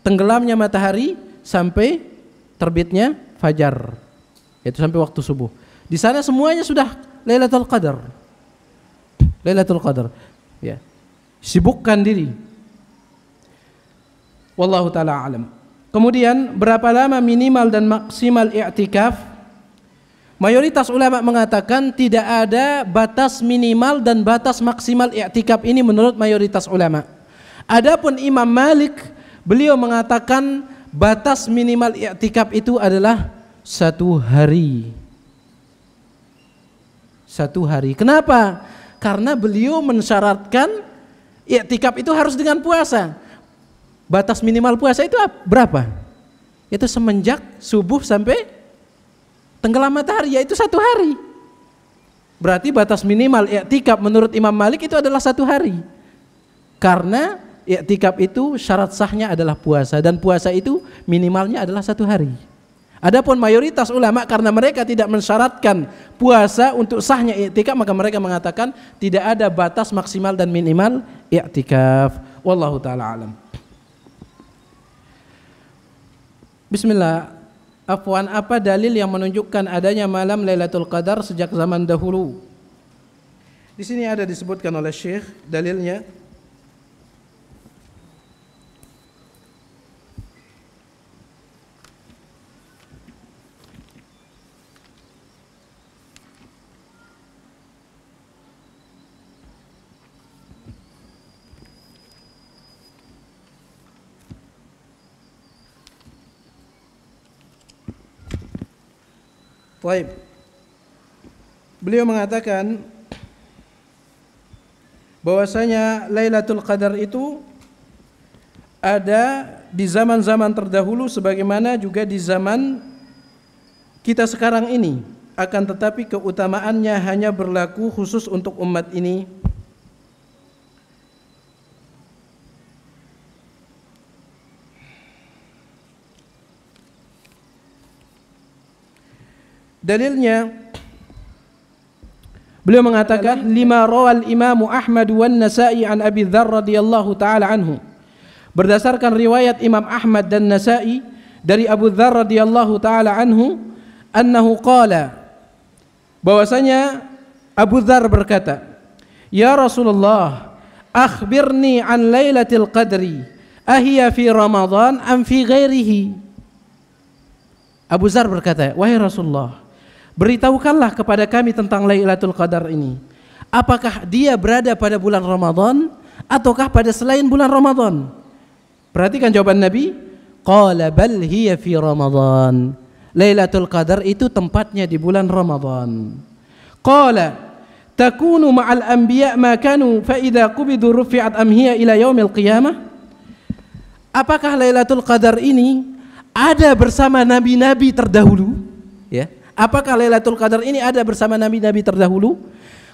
tenggelamnya matahari sampai terbitnya fajar. Itu sampai waktu subuh. Di sana semuanya sudah lailatul qadar. Lailatul qadar. Ya. Sibukkan diri. Wallahu taala alam. Kemudian berapa lama minimal dan maksimal i'tikaf? Mayoritas ulama mengatakan tidak ada batas minimal dan batas maksimal i'tikaf ini menurut mayoritas ulama. Adapun Imam Malik, beliau mengatakan batas minimal i'tikaf itu adalah 1 hari. 1 hari. Kenapa? Karena beliau mensyaratkan i'tikaf itu harus dengan puasa. Batas minimal puasa itu berapa? Itu semenjak subuh sampai tenggelam matahari, yaitu 1 hari. Berarti batas minimal i'tikaf menurut Imam Malik itu adalah 1 hari. Karena i'tikaf itu syarat sahnya adalah puasa, dan puasa itu minimalnya adalah 1 hari. Adapun mayoritas ulama karena mereka tidak mensyaratkan puasa untuk sahnya i'tikaf, maka mereka mengatakan tidak ada batas maksimal dan minimal i'tikaf. Wallahu taala alam. Bismillah. Afwan, apa dalil yang menunjukkan adanya malam Lailatul Qadar sejak zaman dahulu? Di sini ada disebutkan oleh Syekh dalilnya. Baik. Beliau mengatakan bahwasanya Lailatul Qadar itu ada di zaman-zaman terdahulu sebagaimana juga di zaman kita sekarang ini, akan tetapi keutamaannya hanya berlaku khusus untuk umat ini. Dalilnya beliau mengatakan lima rawal Imam Ahmad wan Nasa'i an Abi Dzar radhiyallahu taala anhu. Berdasarkan riwayat Imam Ahmad dan Nasa'i dari Abu Dzar radhiyallahu taala anhu, annahu qala, bahwasanya Abu Dzar berkata, "Ya Rasulullah, akhbirni an Lailatul Qadri, ahiya fi Ramadan am fi ghairihi?" Abu Dzar berkata, "Wahai Rasulullah, beritahukanlah kepada kami tentang Lailatul Qadar ini. Apakah dia berada pada bulan Ramadan ataukah pada selain bulan Ramadan?" Perhatikan jawaban Nabi, qala bal hiya fi Ramadan. Lailatul Qadar itu tempatnya di bulan Ramadan. Qala takunu ma'al anbiya ma kanu fa idza qubidu rufi'at am hiya ila yaumil qiyamah. Apakah Lailatul Qadar ini ada bersama nabi-nabi terdahulu? Ya. Apakah Lailatul Qadar ini ada bersama nabi-nabi terdahulu?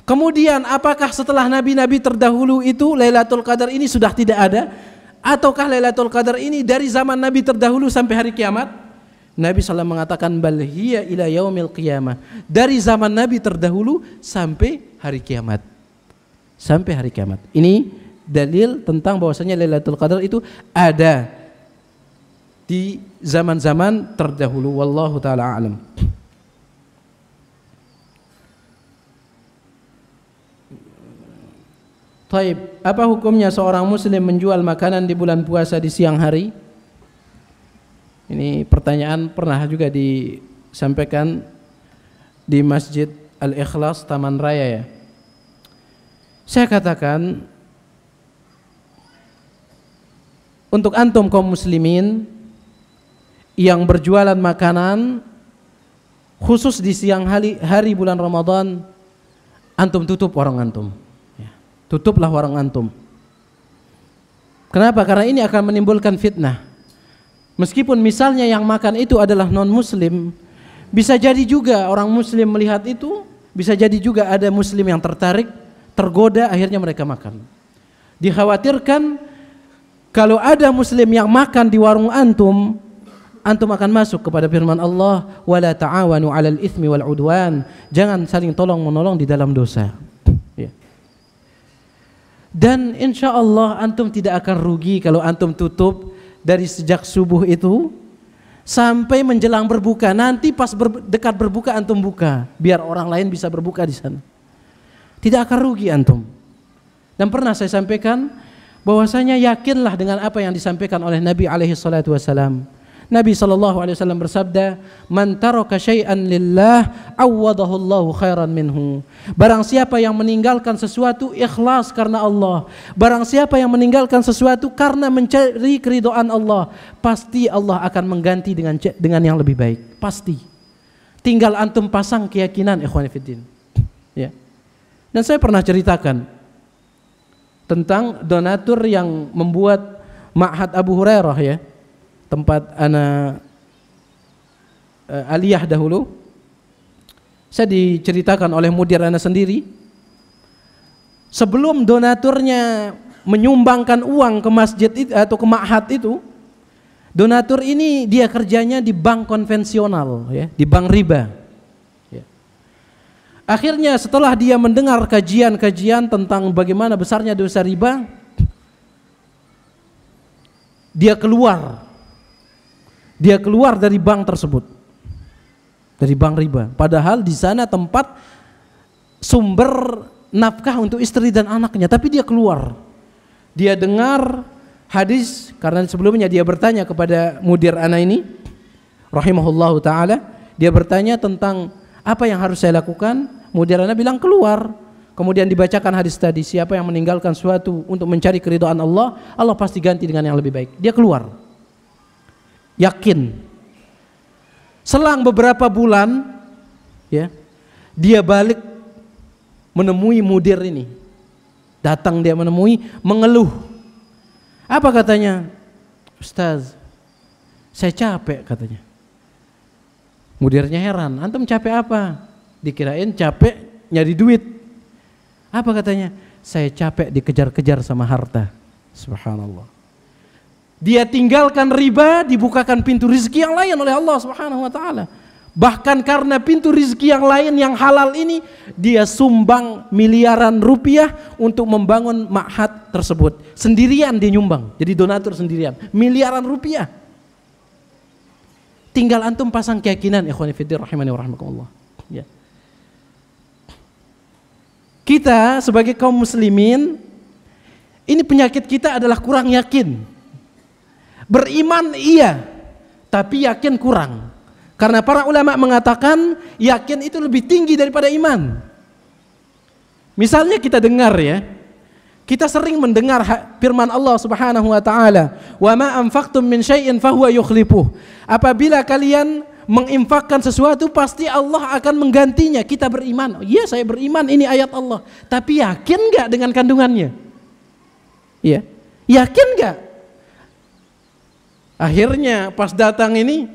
Kemudian apakah setelah nabi-nabi terdahulu itu Lailatul Qadar ini sudah tidak ada? Ataukah Lailatul Qadar ini dari zaman nabi terdahulu sampai hari kiamat? Nabi SAW mengatakan bal hiya ila yaumil qiyamah. Dari zaman nabi terdahulu sampai hari kiamat. Sampai hari kiamat. Ini dalil tentang bahwasanya Lailatul Qadar itu ada di zaman-zaman terdahulu. Wallahu taala alam. Taib, apa hukumnya seorang muslim menjual makanan di bulan puasa di siang hari? Ini pertanyaan pernah juga disampaikan di Masjid Al-Ikhlas Taman Raya ya. Saya katakan untuk antum kaum muslimin yang berjualan makanan khusus di siang hari bulan Ramadan, antum tutup warung antum. Tutuplah warung antum. Kenapa? Karena ini akan menimbulkan fitnah. Meskipun misalnya yang makan itu adalah non-muslim, bisa jadi juga orang muslim melihat itu, bisa jadi juga ada muslim yang tertarik, tergoda, akhirnya mereka makan. Dikhawatirkan kalau ada muslim yang makan di warung antum, antum akan masuk kepada firman Allah, wala ta'awanu 'alal itsmi wal 'udwan. Jangan saling tolong-menolong di dalam dosa. Ya. Dan insya Allah antum tidak akan rugi kalau antum tutup dari sejak subuh itu sampai menjelang berbuka. Nanti pas dekat berbuka antum buka, biar orang lain bisa berbuka di sana. Tidak akan rugi antum. Dan pernah saya sampaikan bahwasanya yakinlah dengan apa yang disampaikan oleh Nabi alaihi salatu wasalam. Nabi sallallahu alaihi wasallam bersabda, "Man taraka syai'an lillah, awwadahu Allahu khairan minhu." Barang siapa yang meninggalkan sesuatu ikhlas karena Allah, barang siapa yang meninggalkan sesuatu karena mencari keridhaan Allah, pasti Allah akan mengganti dengan yang lebih baik. Pasti. Tinggal antum pasang keyakinan, ikhwan fillah. Ya. Dan saya pernah ceritakan tentang donatur yang membuat Ma'had Abu Hurairah, ya, tempat ana aliyah dahulu. Saya diceritakan oleh mudir ana sendiri, sebelum donaturnya menyumbangkan uang ke masjid itu, atau ke ma'had itu, donatur ini dia kerjanya di bank konvensional, ya, di bank riba. Ya. Akhirnya setelah dia mendengar kajian-kajian tentang bagaimana besarnya dosa riba, dia keluar dari bank tersebut, dari bank riba. Padahal di sana tempat sumber nafkah untuk istri dan anaknya, tapi dia keluar. Dia dengar hadis, karena sebelumnya dia bertanya kepada mudir ana ini, rahimahullahu taala, dia bertanya tentang apa yang harus saya lakukan. Mudir ana bilang keluar. Kemudian dibacakan hadis tadi, siapa yang meninggalkan suatu untuk mencari keridhaan Allah, Allah pasti ganti dengan yang lebih baik. Dia keluar. Yakin. Selang beberapa bulan, ya, dia balik menemui mudir ini. Datang dia menemui, mengeluh. Apa katanya? Ustaz, saya capek katanya. Mudirnya heran, antum capek apa? Dikirain capek nyari duit. Apa katanya? Saya capek dikejar-kejar sama harta. Subhanallah. Dia tinggalkan riba, dibukakan pintu rizki yang lain oleh Allah Subhanahu wa taala. Bahkan karena pintu rizki yang lain yang halal ini, dia sumbang miliaran rupiah untuk membangun ma'had tersebut. Sendirian dia nyumbang, jadi donatur sendirian. Miliaran rupiah. Tinggal antum pasang keyakinan, ikhwani fillah rahimani wa rahimakumullah. Ya. Kita sebagai kaum muslimin, ini penyakit kita adalah kurang yakin. Beriman iya, tapi yakin kurang. Karena para ulama mengatakan yakin itu lebih tinggi daripada iman. Misalnya kita dengar, ya, kita sering mendengar firman Allah Subhanahu wa taala, "Wa ma anfaqtum min syai'in fahuwa yukhlifuh." Apabila kalian menginfakkan sesuatu, pasti Allah akan menggantinya. Kita beriman, iya saya beriman ini ayat Allah, tapi yakin enggak dengan kandungannya? Iya, yakin enggak? Akhirnya pas datang ini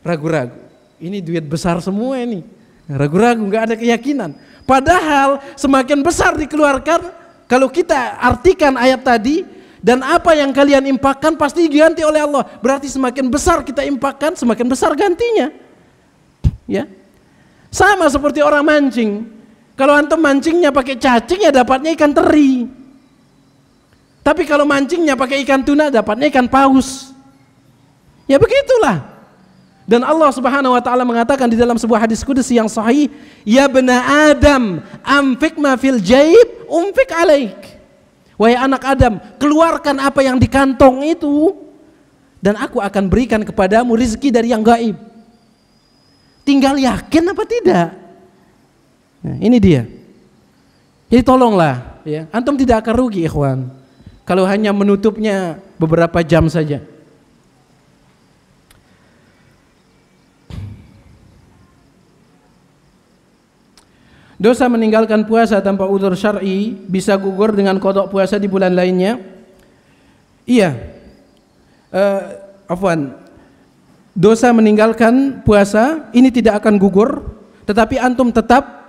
ragu-ragu. Ini duit besar semua ini. Ragu-ragu, enggak ada keyakinan. Padahal semakin besar dikeluarkan, kalau kita artikan ayat tadi, dan apa yang kalian impakkan pasti diganti oleh Allah. Berarti semakin besar kita impakkan, semakin besar gantinya. Ya. Sama seperti orang mancing. Kalau antum mancingnya pakai cacing, ya dapatnya ikan teri. Tapi kalau mancingnya pakai ikan tuna, dapatnya ikan paus. Ya begitulah. Dan Allah Subhanahu wa taala mengatakan di dalam sebuah hadis qudsi yang sahih, "Ya bena Adam, anfik ma fil jaib, unfik alaik." Wahai anak Adam, keluarkan apa yang di kantong itu, dan aku akan berikan kepadamu rizki dari yang gaib. Tinggal yakin apa tidak? Nah, ini dia. Jadi tolonglah, ya, antum tidak akan rugi, ikhwan, kalau hanya menutupnya beberapa jam saja. Dosa meninggalkan puasa tanpa udzur syar'i bisa gugur dengan qada puasa di bulan lainnya. Iya. Dosa meninggalkan puasa ini tidak akan gugur, tetapi antum tetap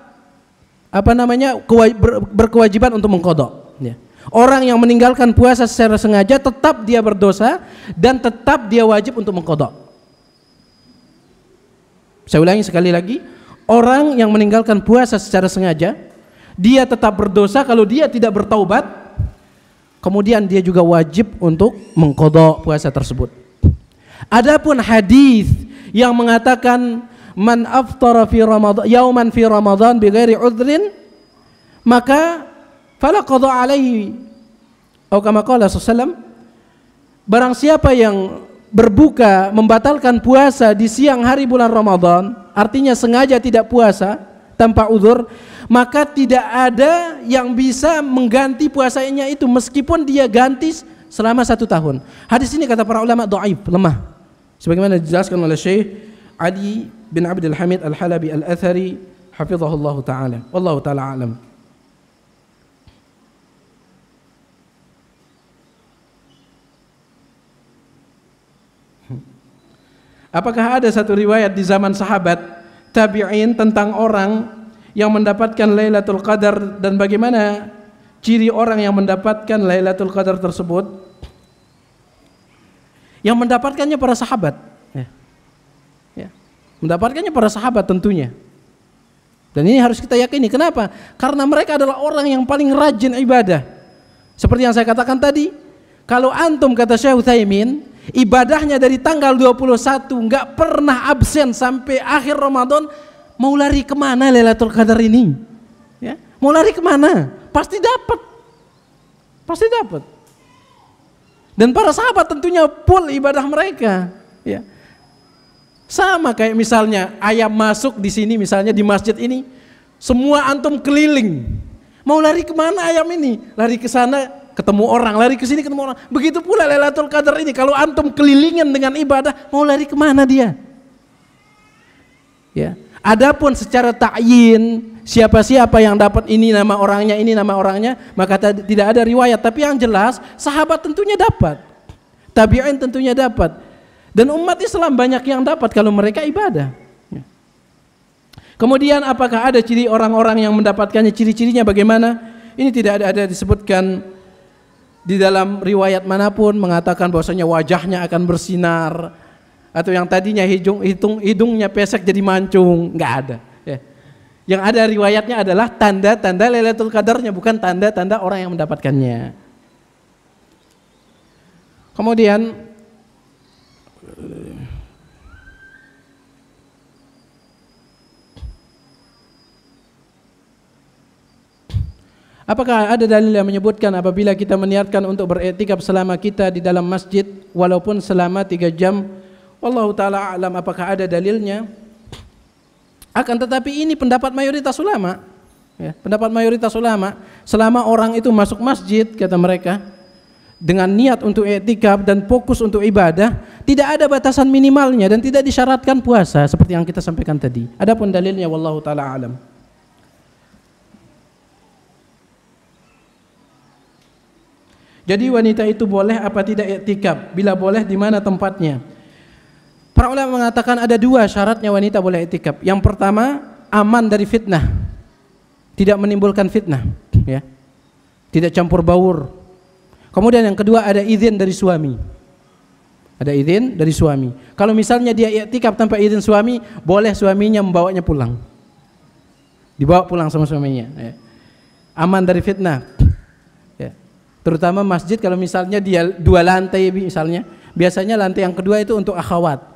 berkewajiban untuk mengqada. Ya. Orang yang meninggalkan puasa secara sengaja tetap dia berdosa dan tetap dia wajib untuk mengqada. Saya ulangi sekali lagi. Orang yang meninggalkan puasa secara sengaja, dia tetap berdosa kalau dia tidak bertaubat. Kemudian dia juga wajib untuk mengqada puasa tersebut. Adapun hadis yang mengatakan man aftara fi Ramadan yauman fi Ramadan bighairi udhrin, maka fala qada alaihi. Atau kama qala sallallahu, barang siapa yang berbuka membatalkan puasa di siang hari bulan Ramadan, artinya sengaja tidak puasa tanpa uzur, maka tidak ada yang bisa mengganti puasanya itu meskipun dia ganti selama 1 tahun. Hadis ini kata para ulama dhaif, lemah. Sebagaimana dijelaskan oleh Syekh Ali bin Abdul Hamid Al-Halabi Al-Athari hafizahullah taala. Wallahu taala alam. Apakah ada satu riwayat di zaman sahabat tabi'in tentang orang yang mendapatkan Lailatul Qadar dan bagaimana ciri orang yang mendapatkan Lailatul Qadar tersebut? Yang mendapatkannya para sahabat, ya. Mendapatkannya para sahabat tentunya. Dan ini harus kita yakini. Kenapa? Karena mereka adalah orang yang paling rajin ibadah. Seperti yang saya katakan tadi, kalau antum, kata Syekh Utsaimin, ibadahnya dari tanggal 21 nggak pernah absen sampai akhir Ramadan, mau lari kemana Lailatul Qadar ini? Ya, mau lari kemana? Pasti dapat, pasti dapat. Dan para sahabat tentunya full ibadah mereka. Ya, sama kayak misalnya ayam masuk di sini, misalnya di masjid ini, semua antum keliling, mau lari kemana ayam ini? Lari ke sana, ketemu orang, lari ke sini ketemu orang. Begitu pula Lailatul Qadar ini, kalau antum kelilingan dengan ibadah, mau lari kemana dia? Ya. Adapun secara ta'yin, siapa-siapa yang dapat ini nama orangnya, maka tidak ada riwayat. Tapi yang jelas, sahabat tentunya dapat, tabi'in tentunya dapat, dan umat Islam banyak yang dapat kalau mereka ibadah. Ya. Kemudian apakah ada ciri orang-orang yang mendapatkannya, ciri-cirinya bagaimana? Ini tidak ada disebutkan di dalam riwayat manapun mengatakan bahwasanya wajahnya akan bersinar, atau yang tadinya hidungnya pesek jadi mancung, nggak ada. Ya. Yang ada riwayatnya adalah tanda-tanda Lailatul Qadarnya, bukan tanda-tanda orang yang mendapatkannya. Kemudian apakah ada dalil yang menyebutkan apabila kita meniatkan untuk beriktikaf selama kita di dalam masjid walaupun selama 3 jam? Wallahu ta'ala a'lam, apakah ada dalilnya? Akan tetapi ini pendapat mayoritas ulama. Ya, pendapat mayoritas ulama, selama orang itu masuk masjid, kata mereka, dengan niat untuk iktikaf dan fokus untuk ibadah, tidak ada batasan minimalnya dan tidak disyaratkan puasa seperti yang kita sampaikan tadi. Adapun dalilnya wallahu ta'ala a'lam. Jadi wanita itu boleh apa tidak iktikaf? Bila boleh, di mana tempatnya? Para ulama mengatakan ada 2 syaratnya wanita boleh iktikaf. Yang pertama, aman dari fitnah, tidak menimbulkan fitnah, ya, tidak campur baur. Kemudian yang kedua, ada izin dari suami. Ada izin dari suami. Kalau misalnya dia iktikaf tanpa izin suami, boleh suaminya membawanya pulang, dibawa pulang sama suaminya, ya. Aman dari fitnah. Terutama masjid, kalau misalnya dia 2 lantai misalnya, biasanya lantai yang kedua itu untuk akhwat.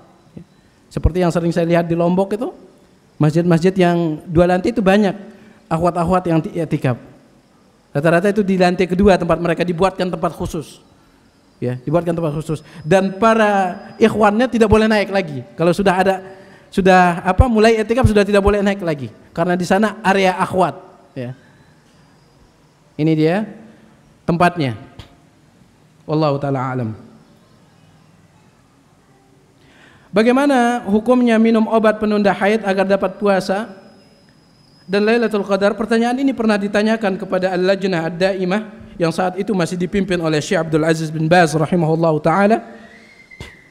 Seperti yang sering saya lihat di Lombok itu, masjid-masjid yang 2 lantai itu banyak akhwat-akhwat yang i'tikaf. Rata-rata itu di lantai kedua tempat mereka dibuatkan tempat khusus. Ya, dibuatkan tempat khusus. Dan para ikhwannya tidak boleh naik lagi. Kalau sudah mulai i'tikaf sudah tidak boleh naik lagi karena di sana area akhwat, ya. Ini dia tempatnya. Wallahu ta'ala alam. Bagaimana hukumnya minum obat penunda haid agar dapat puasa? dan Lailatul Qadar. Pertanyaan ini pernah ditanyakan kepada Al-Lajnah Ad-Daimah yang saat itu masih dipimpin oleh Syekh Abdul Aziz bin Baz rahimahullahu taala.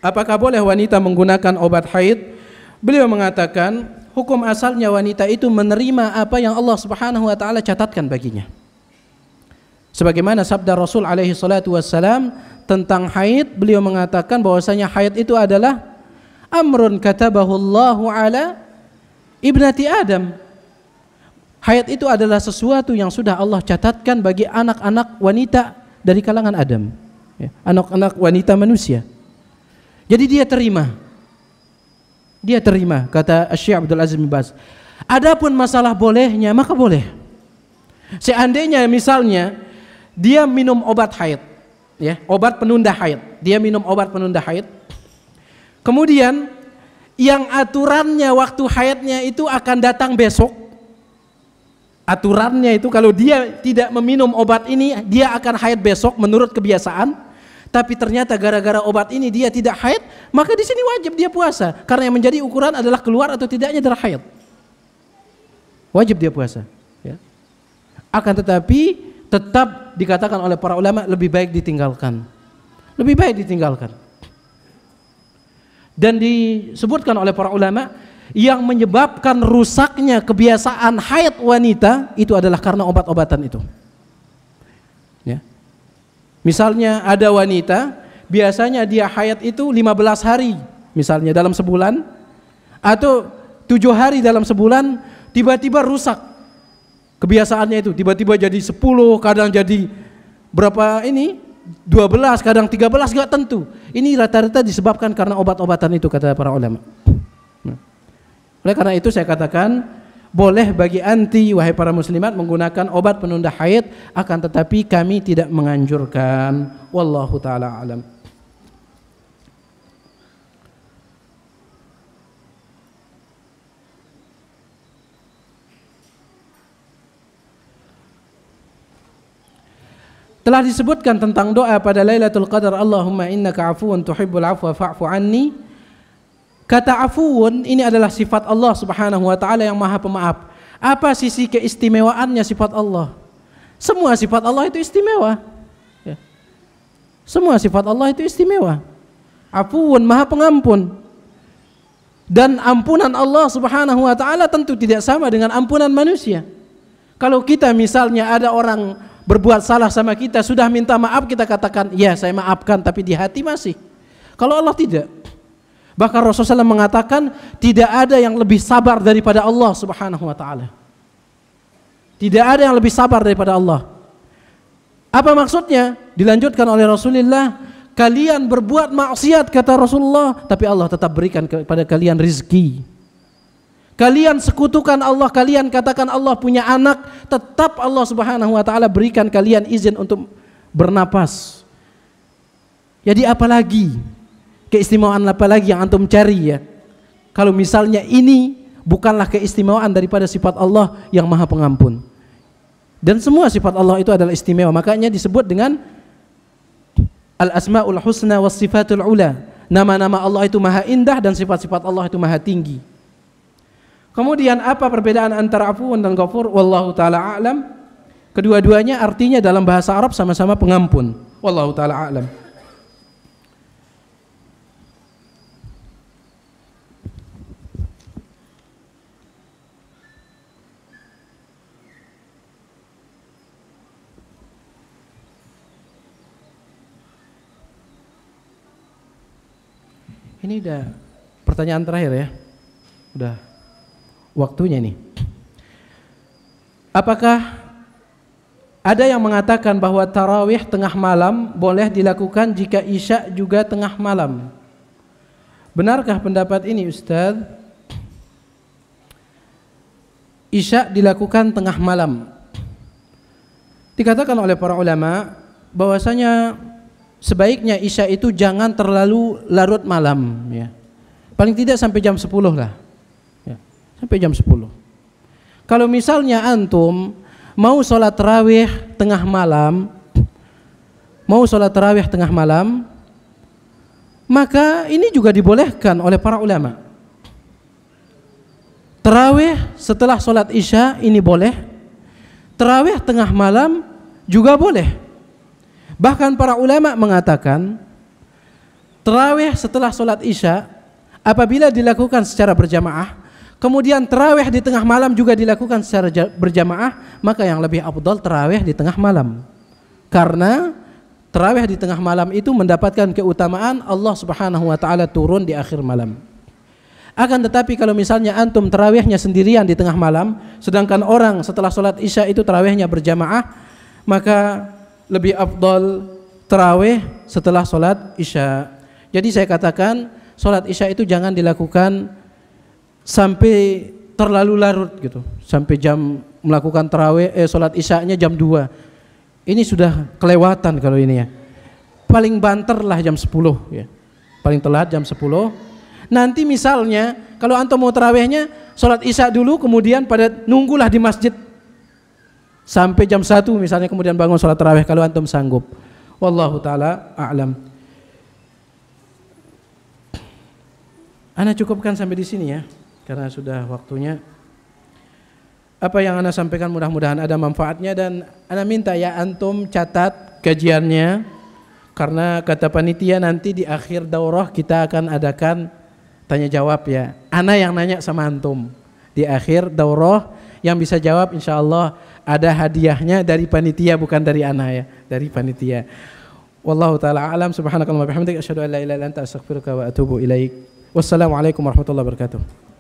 Apakah boleh wanita menggunakan obat haid? Beliau mengatakan, hukum asalnya wanita itu menerima apa yang Allah Subhanahu wa taala catatkan baginya. Sebagaimana sabda Rasul alaihi salatu wassalam tentang haid, beliau mengatakan bahwasanya haid itu adalah amrun katabahu Allahu ala ibnati Adam. Haid itu adalah sesuatu yang sudah Allah catatkan bagi anak-anak wanita dari kalangan Adam, ya, anak-anak wanita manusia. Jadi dia terima, kata Syekh Abdul Aziz bin Baz. Adapun masalah bolehnya, maka boleh. Seandainya misalnya dia minum obat haid, ya, obat penunda haid, dia minum obat penunda haid, kemudian yang aturannya waktu haidnya itu akan datang besok. Aturannya itu kalau dia tidak meminum obat ini, dia akan haid besok menurut kebiasaan. Tapi ternyata gara-gara obat ini dia tidak haid, maka di sini wajib dia puasa, karena yang menjadi ukuran adalah keluar atau tidaknya darah haid. Wajib dia puasa, ya. Akan tetapi tetap dikatakan oleh para ulama lebih baik ditinggalkan. Lebih baik ditinggalkan. Dan disebutkan oleh para ulama yang menyebabkan rusaknya kebiasaan haid wanita itu adalah karena obat-obatan itu. Ya. Misalnya ada wanita biasanya dia haid itu 15 hari misalnya dalam sebulan, atau 7 hari dalam sebulan, tiba-tiba rusak kebiasaannya itu, tiba-tiba jadi 10, kadang jadi berapa ini 12, kadang 13, gak tentu. Ini rata-rata disebabkan karena obat-obatan itu, kata para ulama. Oleh karena itu saya katakan boleh bagi anti, wahai para muslimat, menggunakan obat penunda haid, akan tetapi kami tidak menganjurkan. Wallahu taala alam. Telah disebutkan tentang doa pada Lailatul Qadar, Allahumma innaka afuwun tuhibbul afwa fa'fu anni. Kata afuwun ini adalah sifat Allah Subhanahu wa taala yang Maha Pemaaf. Apa sisi keistimewaannya sifat Allah? Semua sifat Allah itu istimewa. Ya. Semua sifat Allah itu istimewa. Afuwun, Maha Pengampun. Dan ampunan Allah Subhanahu wa taala tentu tidak sama dengan ampunan manusia. Kalau kita misalnya ada orang berbuat salah sama kita, sudah minta maaf, kita katakan, ya saya maafkan, tapi di hati masih. Kalau Allah tidak. Bahkan Rasulullah SAW mengatakan, tidak ada yang lebih sabar daripada Allah Subhanahu wa ta'ala. Tidak ada yang lebih sabar daripada Allah. Apa maksudnya? Dilanjutkan oleh Rasulullah, kalian berbuat maksiat, kata Rasulullah, tapi Allah tetap berikan kepada kalian rizki. Kalian sekutukan Allah, kalian katakan Allah punya anak, tetap Allah Subhanahu wa taala berikan kalian izin untuk bernapas. Jadi apalagi keistimewaan apalagi yang antum cari, ya? Kalau misalnya ini bukanlah keistimewaan daripada sifat Allah yang Maha Pengampun. Dan semua sifat Allah itu adalah istimewa, makanya disebut dengan Al-Asmaul Husna was Sifatul Ula. Nama-nama Allah itu maha indah dan sifat-sifat Allah itu maha tinggi. Kemudian apa perbedaan antara afuun dan ghafur? Wallahu taala a'lam. Kedua-duanya artinya dalam bahasa Arab sama-sama pengampun. Wallahu taala a'lam. Ini udah pertanyaan terakhir, ya. Udah waktunya nih. Apakah ada yang mengatakan bahwa tarawih tengah malam boleh dilakukan jika isya juga tengah malam? Benarkah pendapat ini, Ustaz? Isya dilakukan tengah malam. Dikatakan oleh para ulama bahwasanya sebaiknya isya itu jangan terlalu larut malam, ya. Paling tidak sampai jam 10 lah. Sampai jam 10. Kalau misalnya antum mau sholat tarawih tengah malam, maka ini juga dibolehkan oleh para ulama. Tarawih setelah sholat isya ini boleh. Tarawih tengah malam juga boleh. Bahkan para ulama mengatakan tarawih setelah sholat isya apabila dilakukan secara berjamaah, kemudian tarawih di tengah malam juga dilakukan secara berjamaah, maka yang lebih afdal tarawih di tengah malam. Karena tarawih di tengah malam itu mendapatkan keutamaan Allah Subhanahu wa taala turun di akhir malam. Akan tetapi kalau misalnya antum tarawihnya sendirian di tengah malam, sedangkan orang setelah sholat isya itu tarawihnya berjamaah, maka lebih afdal tarawih setelah sholat isya. Jadi saya katakan sholat isya itu jangan dilakukan sampai terlalu larut gitu, sampai jam melakukan tarawih sholat isyanya jam 2. Ini sudah kelewatan kalau ini ya. Paling banter lah jam 10 ya. Paling telat jam 10. Nanti misalnya kalau antum mau tarawihnya sholat isya dulu, kemudian pada nunggulah di masjid sampai jam 1 misalnya, kemudian bangun sholat tarawih kalau antum sanggup. Wallahu taala a'lam. Ana cukupkan sampai di sini ya, karena sudah waktunya. Apa yang ana sampaikan mudah-mudahan ada manfaatnya, dan ana minta ya antum catat kajiannya, karena kata panitia nanti di akhir daurah kita akan adakan tanya jawab ya. Ana yang nanya sama antum di akhir daurah, yang bisa jawab insyaallah ada hadiahnya dari panitia, bukan dari ana ya, dari panitia. Wallahu taala alam. Subhanakallahumma bihamdika asyhadu an la ilaha illa anta astaghfiruka wa atubu ilaik. Wassalamualaikum warahmatullahi wabarakatuh.